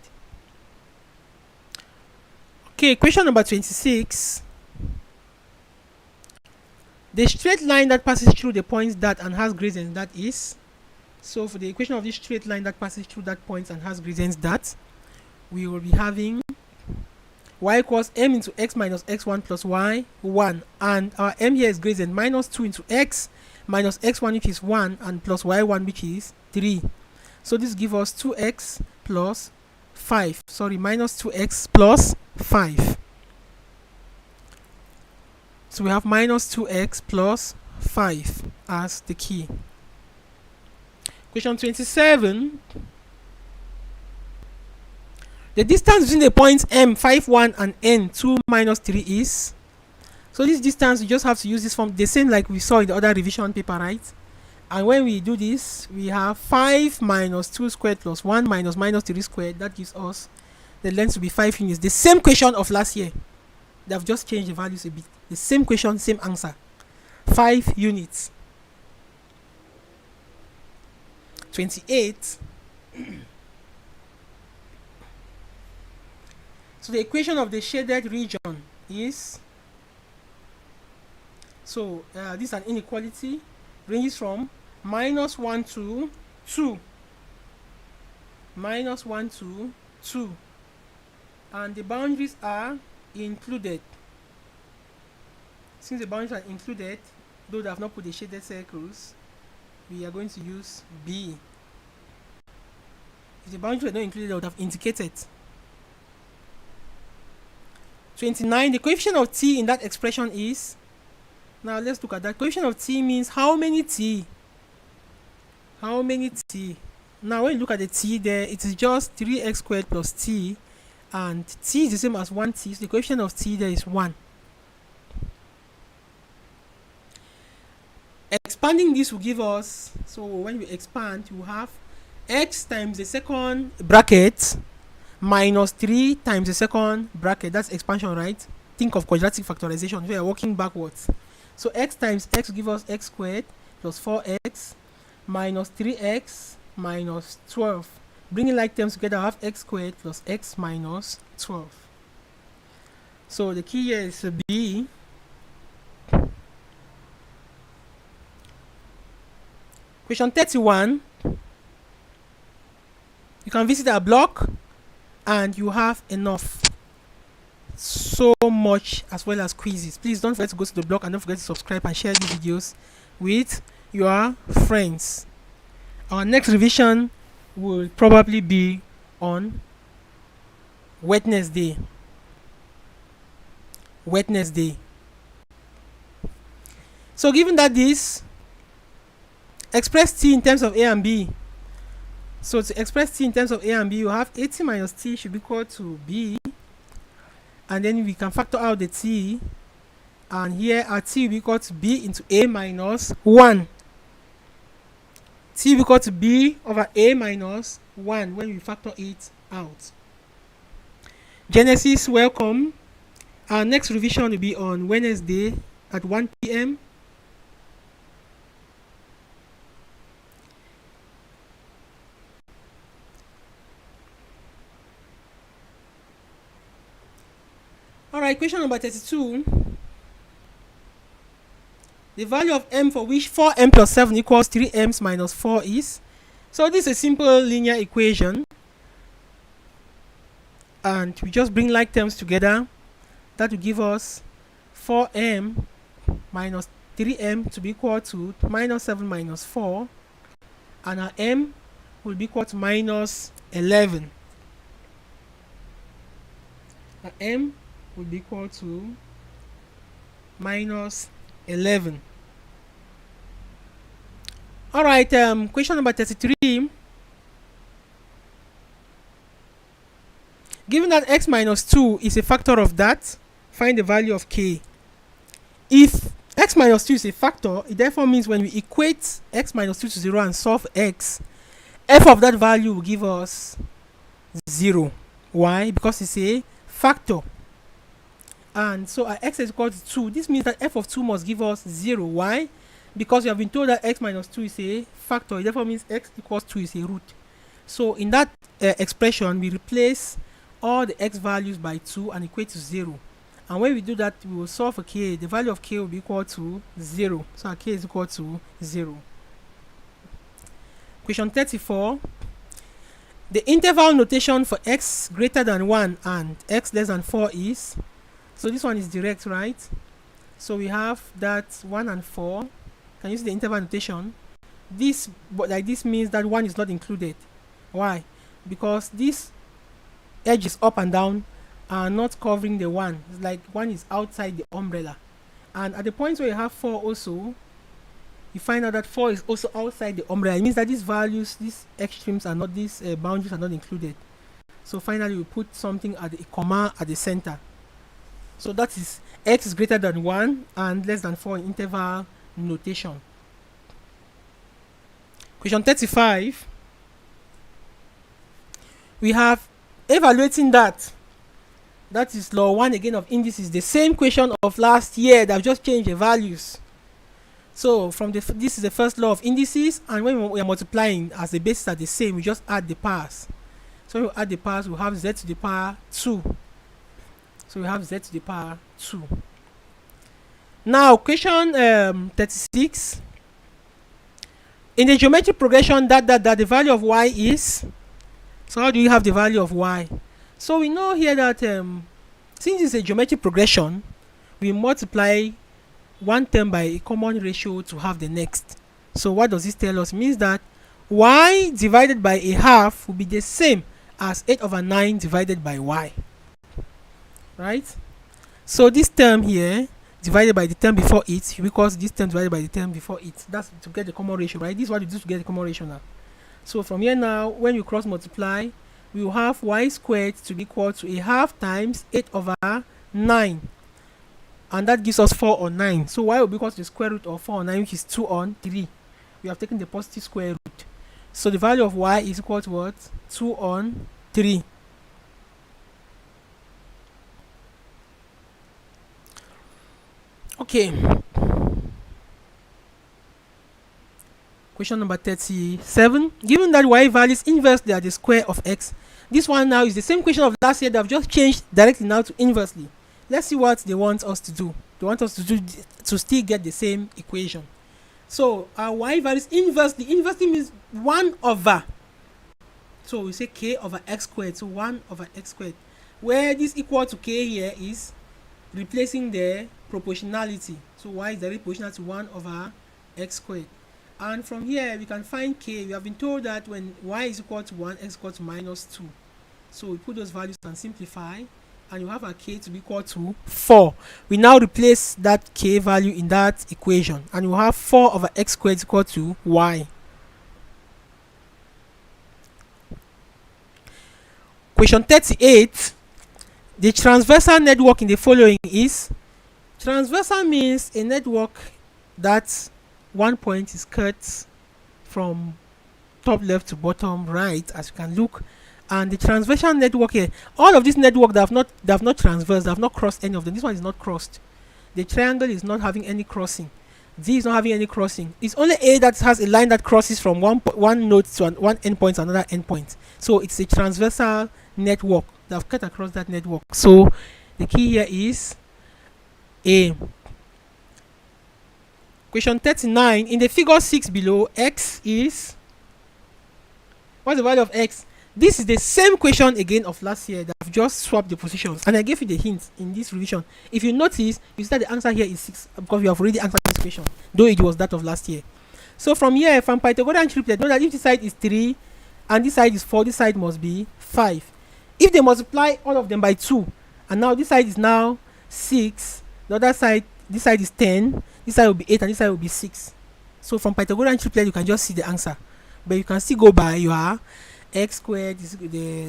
Okay, question number 26. The straight line that passes through the points that and has gradients that is. So for the equation of this straight line that passes through that point and has gradients that, we will be having y equals m into x minus x1 plus y1, and our m here is gradient minus 2 into x minus x1, which is 1, and plus y1, which is 3. So this gives us 2x plus 5. Sorry, minus 2x plus 5. So we have minus 2x plus 5 as the key. Question 27. The distance between the points m, 5, 1 and n, 2, minus 3 is. So this distance, you just have to use this form, the same like we saw in the other revision paper, right? And when we do this, we have 5 minus 2 squared plus 1 minus 3 squared. That gives us the length to be 5 units. The same question of last year. They have just changed the values a bit. The same question, same answer. 5 units. 28. So the equation of the shaded region is. So this is an inequality. Ranges from minus 1 to 2. Minus 1 to 2. And the boundaries are included. Since the boundaries are included, though they have not put the shaded circles, we are going to use B. If the boundaries were not included, I would have indicated. 29. The coefficient of t in that expression is. Now let's look at that. Coefficient of t means how many t? How many t? Now when you look at the t there, it is just 3x squared plus t, and t is the same as 1t, so the coefficient of t there is 1. Expanding this will give us, so when we expand, you have x times the second bracket minus 3 times the second bracket. That's expansion, right? Think of quadratic factorization. We are working backwards. So x times x will give us x squared plus 4x minus 3x minus 12. Bringing like terms together, I have x squared plus x minus 12. So the key here is B. Question 31. You can visit our blog and you have enough. So much as well as quizzes. Please don't forget to go to the blog and don't forget to subscribe and share these videos with your friends. Our next revision will probably be on Wednesday. So given that this express t in terms of a and b. So to express t in terms of a and b, you have 80 minus t should be equal to b. And then we can factor out the t, and here our t will be equal to b into a minus 1. T will be equal to b over a minus 1 when we factor it out. Genesis, welcome. Our next revision will be on Wednesday at 1 p.m. Alright, question number 32. The value of m for which 4m plus 7 equals 3m minus 4 is. So this is a simple linear equation. And we just bring like terms together. That will give us 4m minus 3m to be equal to minus 7 minus 4, and our m will be equal to minus 11. Our m will be equal to minus 11. Alright, question number 33. Given that x minus 2 is a factor of that, find the value of k. If x minus 2 is a factor, it therefore means when we equate x minus 2 to 0 and solve x, f of that value will give us 0. Why? Because it's a factor. And so our x is equal to 2. This means that f of 2 must give us 0. Why? Because we have been told that x minus 2 is a factor. It therefore means x equals 2 is a root. So in that expression, we replace all the x values by 2 and equate to 0. And when we do that, we will solve for k. The value of k will be equal to 0. So our k is equal to 0. Question 34. The interval notation for x greater than 1 and x less than 4 is... So this one is direct, right? So we have that 1 and 4. Can you see the interval notation? This, but like this means that 1 is not included. Why? Because this edges up and down are not covering the 1. It's like 1 is outside the umbrella. And at the point where you have 4 also, you find out that 4 is also outside the umbrella. It means that these values, these extremes are not, these boundaries are not included. So finally we put something at the comma at the center. So that is x is greater than 1 and less than 4 in interval notation. Question 35. We have evaluating that. That is law 1 again of indices. The same question of last year that I've just changed the values. So from this is the first law of indices, and when we are multiplying as the bases are the same, we just add the powers. So when we add the powers, we have z to the power 2. So we have z to the power 2. Now question 36. In the geometric progression that the value of y is, so how do you have the value of y? So we know here that since it's a geometric progression, we multiply one term by a common ratio to have the next. So what does this tell us? It means that y divided by a half will be the same as 8/9 divided by y. Right? So this term here divided by the term before it equals this term divided by the term before it. That's to get the common ratio, right? This is what you do to get the common ratio now. So from here now, when you cross multiply, we will have y squared to be equal to a half times 8/9. And that gives us 4 on 9. So y will be equal to the square root of 4 on 9, which is 2 on 3. We have taken the positive square root. So the value of y is equal to what? 2 on 3. Okay. Question number 37. Given that y values inversely at the square of x, this one now is the same question of last year that I've just changed directly now to inversely. Let's see what they want us to do. They want us to do to still get the same equation. So our y values inversely. Inversely means 1 over. So we say k over x squared. So 1 over x squared. Where this equal to k here is replacing the proportionality. So y is directly proportional to 1 over x squared. And from here we can find k. We have been told that when y is equal to 1, x is equal to minus 2. So we put those values and simplify, and you have a k to be equal to 4. We now replace that k value in that equation, and you have 4 over x squared is equal to y. Question 38. The transversal network in the following is... Transversal means a network that one point is cut from top left to bottom right, as you can look. And the transversal network here, all of this network they have not traversed, they have not crossed any of them. This one is not crossed. The triangle is not having any crossing. D is not having any crossing. It's only A that has a line that crosses from one node to one endpoint to another endpoint. So it's a transversal network. They have cut across that network. So the key here is A. Question 39. In the figure 6 below, x is... What's the value of x? This is the same question again of last year that I've just swapped the positions, and I gave you the hint in this revision. If you notice, you see that the answer here is 6 because you have already answered this question, though it was that of last year. So from here, from Pythagorean triplet, know that if this side is 3 and this side is 4, this side must be 5. If they multiply all of them by 2, and now this side is now 6, the other side, this side is 10, this side will be 8, and this side will be 6. So from Pythagorean triplet, you can just see the answer, but you can still go by your x squared is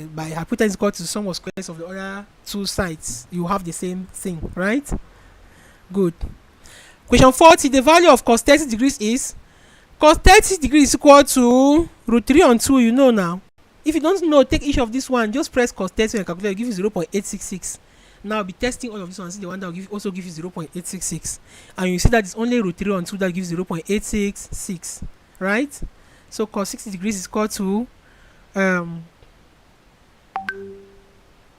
by hypotenuse is equal to the sum of squares of the other two sides. You have the same thing, right? Good. Question 40. The value of cos 30 degrees is cos 30 degrees is equal to root 3 on 2. You know now. If you don't know, take each of this one. Just press cos 30 on your calculator. Give you 0.866. Now I'll be testing all of this one. See the one that will also give you 0.866, and you see that it's only root 3 on 2 that gives 0.866, right? So cos 60 degrees is equal to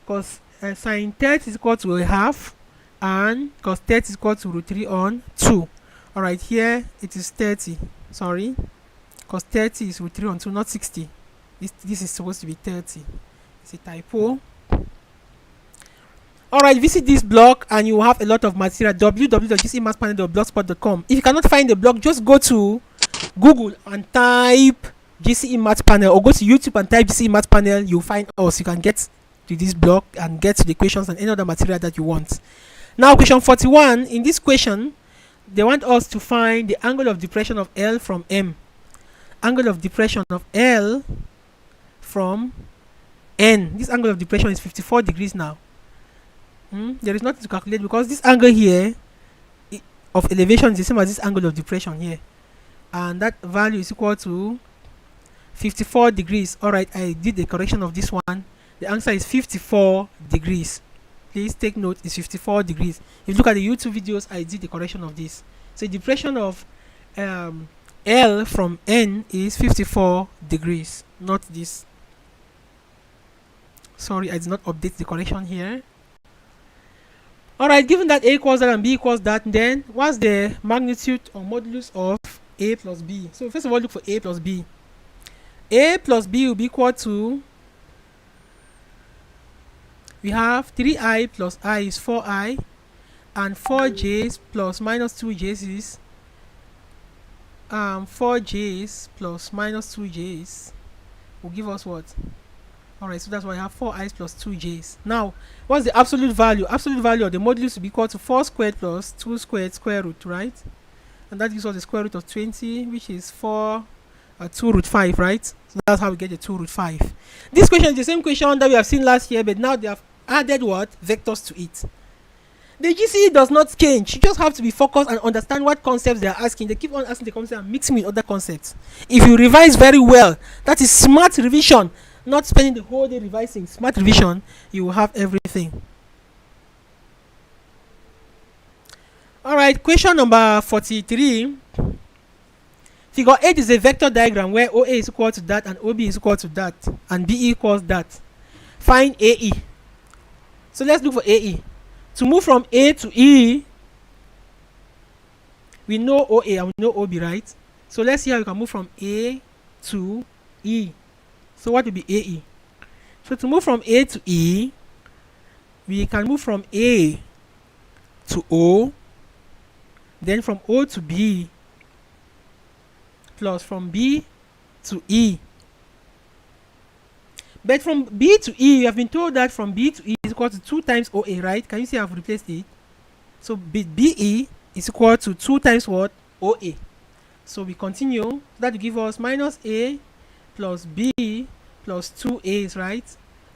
cos sin 30 is equal to a half, and cos 30 is equal to root 3 on 2. All right, here it is 30. Sorry, cos 30 is root 3 on 2, not 60. This is supposed to be 30. It's a typo. All right, visit this blog and you will have a lot of material. www.gcemathspanel.blogspot.com. If you cannot find the blog, just go to Google and type GCE Math Panel, or go to YouTube and type GCE Math Panel. You'll find us. You can get to this blog and get to the questions and any other material that you want. Now, question 41. In this question, they want us to find the angle of depression of L from M. Angle of depression of L from N. This angle of depression is 54 degrees now. There is nothing to calculate because this angle here of elevation is the same as this angle of depression here, and that value is equal to 54 degrees. All right, I did the correction of this one. The answer is 54 degrees. Please take note, it's 54 degrees. If you look at the YouTube videos, I did the correction of this. So the depression of L from N is 54 degrees, not this. Sorry, I did not update the correction here. All right, given that A equals that and B equals that, then what's the magnitude or modulus of A plus B? So first of all, look for A plus B. A plus B will be equal to, we have 3i plus I is 4i, and 4j's plus minus 2j's is 4j's plus minus 2j's will give us what? Alright, so that's why I have 4i's plus 2j's. Now, what's the absolute value? Absolute value of the modulus will be equal to 4 squared plus 2 squared square root, right? And that gives us the square root of 20, which is 2 root 5, right? So that's how we get the 2 root 5. This question is the same question that we have seen last year, but now they have added what? Vectors to it. The GCE does not change. You just have to be focused and understand what concepts they are asking. They keep on asking the concept and mixing with other concepts. If you revise very well, that is smart revision. Not spending the whole day revising. Smart revision, you will have everything. Alright, question number 43. Figure 8 is a vector diagram where OA is equal to that and OB is equal to that and BE equals that. Find AE. So let's look for AE. To move from A to E, we know OA and we know OB, right? So let's see how we can move from A to E. So what will be AE? So to move from A to E, we can move from A to O, then from O to B, plus from B to E. But from B to E, you have been told that from B to E is equal to 2 times OA, right? Can you see I've replaced it? So BE is equal to 2 times what? OA. So we continue. That will give us minus A plus B plus 2A's, right?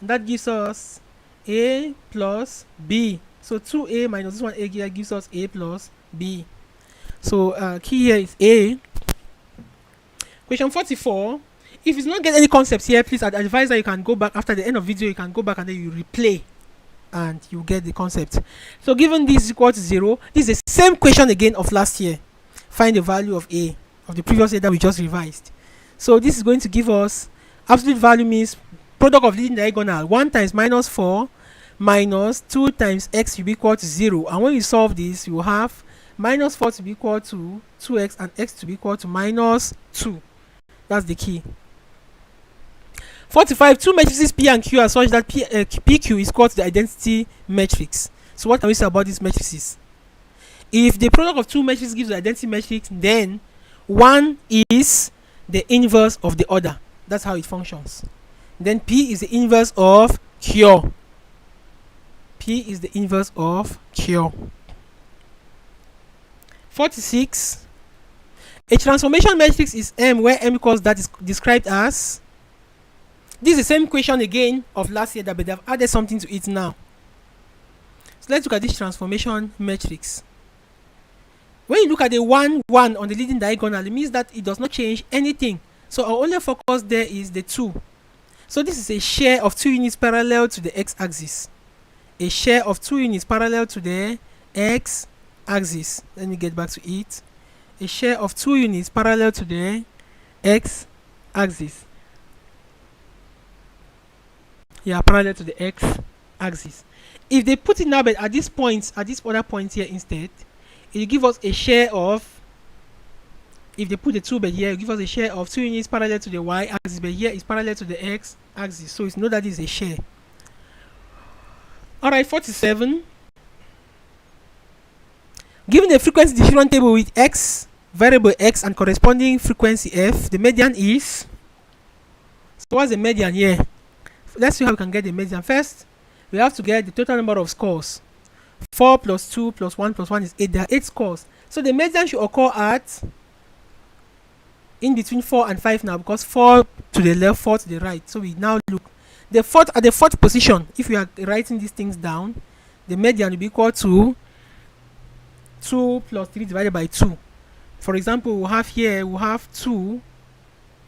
And that gives us A plus B. So 2A minus this one A here gives us A plus B. So key here is A. Question 44. If you don't get any concepts here, please I'd advise that you can go back after the end of video. You can go back and then you replay and you get the concept. So given this is equal to 0, this is the same question again of last year. Find the value of A of the previous year that we just revised. So this is going to give us absolute value means product of leading diagonal 1 times minus 4 minus 2 times x will be equal to 0. And when you solve this, you will have minus 4 to be equal to 2x and x to be equal to minus 2. That's the key. 45. Two matrices P and Q are such that PQ is equal to the identity matrix. So what can we say about these matrices? If the product of two matrices gives the identity matrix, then one is the inverse of the other. That's how it functions. Then P is the inverse of Q. P is the inverse of Q. 46. A transformation matrix is M where M equals that is described as. This is the same question again of last year, but they have added something to it now. So let's look at this transformation matrix. When you look at the 1, 1 on the leading diagonal, it means that it does not change anything. So our only focus there is the 2. So this is a share of 2 units parallel to the x-axis. A share of 2 units parallel to the x-axis. Let me get back to it. A share of 2 units parallel to the x-axis. Yeah, parallel to the x-axis. If they put it now, but at this point, at this other point here instead, it will give us a share of. If they put the 2 bed here, it will give us a share of 2 units parallel to the y-axis, but here is parallel to the x-axis. So it's know that is a share. Alright, 47. Given the frequency distribution table with x, variable x, and corresponding frequency f, the median is. So what's the median here? Let's see how we can get the median. First, we have to get the total number of scores. 4 plus 2 plus 1 plus 1 is 8. There are 8 scores. So the median should occur at in between 4 and 5 now, because 4 to the left, 4 to the right. So we now look the fourth at the fourth position. If we are writing these things down, the median will be equal to 2 plus 3 divided by 2. For example, we have here, we have 2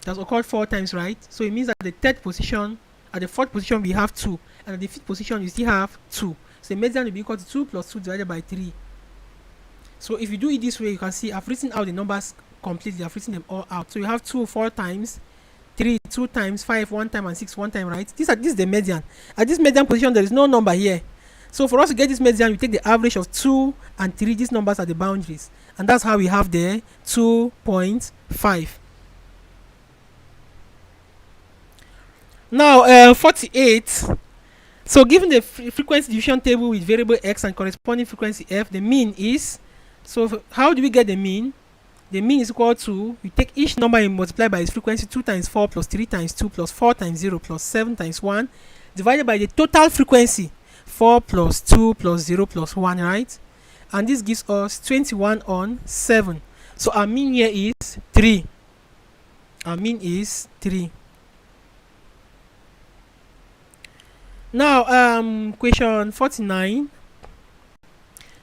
that's occurred 4 times, right? So it means that at the third position, at the fourth position we have 2, and at the fifth position you still have 2. So the median will be equal to 2 plus 2 divided by 3. So if you do it this way, you can see I've written out the numbers completely. I've written them all out. So you have 2 4 times, 3 2 times, 5 1 time, and 6 1 time, right? This is the median. At this median position there is no number here. So for us to get this median, we take the average of 2 and 3. These numbers are the boundaries, and that's how we have the 2.5. Now 48. So given the frequency division table with variable x and corresponding frequency f, the mean is. So how do we get the mean? The mean is equal to, we take each number and multiply by its frequency. 2 times 4 plus 3 times 2 plus 4 times 0 plus 7 times 1 divided by the total frequency. 4 plus 2 plus 0 plus 1, right? And this gives us 21 on 7. So our mean here is 3. Our mean is 3. Now question 49.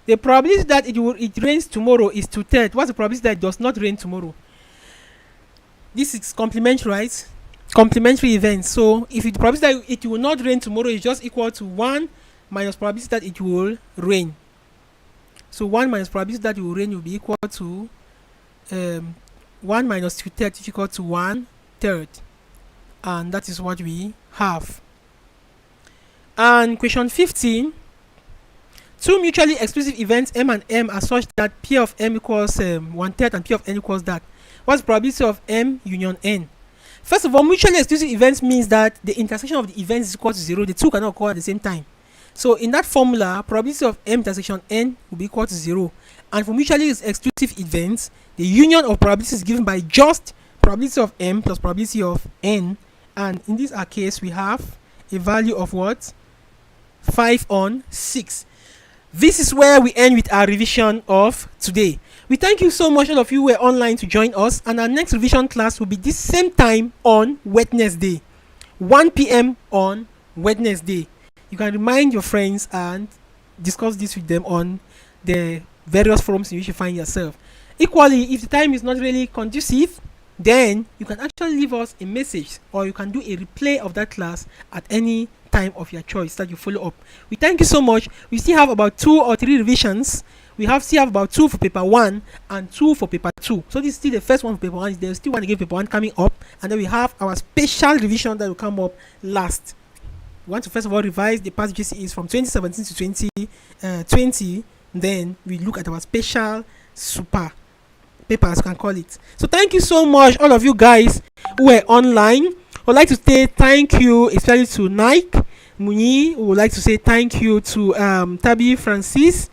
The probability that it rains tomorrow is 2/3. What's the probability that it does not rain tomorrow? This is complementary, right? Complementary events. So if the probability that it will not rain tomorrow is just equal to 1 minus probability that it will rain. So 1 minus probability that it will rain will be equal to 1 minus 2/3 is equal to 1/3, and that is what we have. And question 15. Two mutually exclusive events M and M are such that P of M equals 1/3 and P of N equals that. What's the probability of M union N? First of all, mutually exclusive events means that the intersection of the events is equal to 0. The two cannot occur at the same time. So in that formula, probability of M intersection N will be equal to 0. And for mutually exclusive events, the union of probabilities is given by just probability of M plus probability of N. And in this case, we have a value of what? 5 on 6. This is where we end with our revision of today. We thank you so much, all of you who were online to join us, and our next revision class will be this same time on Wednesday, 1 p.m. on Wednesday. You can remind your friends and discuss this with them on the various forums in which you find yourself. Equally, if the time is not really conducive, then you can actually leave us a message, or you can do a replay of that class at any time of your choice that you follow up. We thank you so much. We still have about 2 or 3 revisions. We still have about 2 for paper 1 and 2 for paper 2. So this is still the first one for paper 1. There's still one again paper 1 coming up, and then we have our special revision that will come up last. We want to first of all revise the past GCEs from 2017 to 2020. Then we look at our special super papers, you can call it. So thank you so much, all of you guys who were online. would like to say thank you, especially to Nike Muni. We would like to say thank you to Tabi Francis.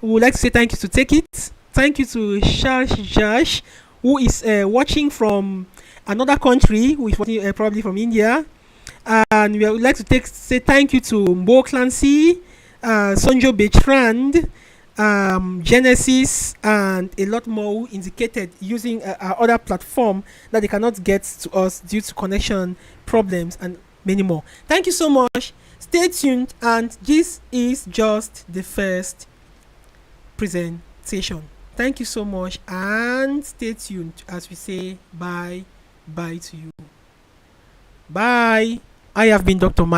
We would like to say thank you to Take It. Thank you to Josh, who is watching from another country, who is watching probably from India. And we would like to say thank you to Mbo Clancy, Sonjo Bertrand, Genesis, and a lot more who indicated using our other platform that they cannot get to us due to connection problems and many more. Thank you so much. Stay tuned, and this is just the first presentation. Thank you so much, and stay tuned as we say bye to you. Bye. I have been Dr. Mike.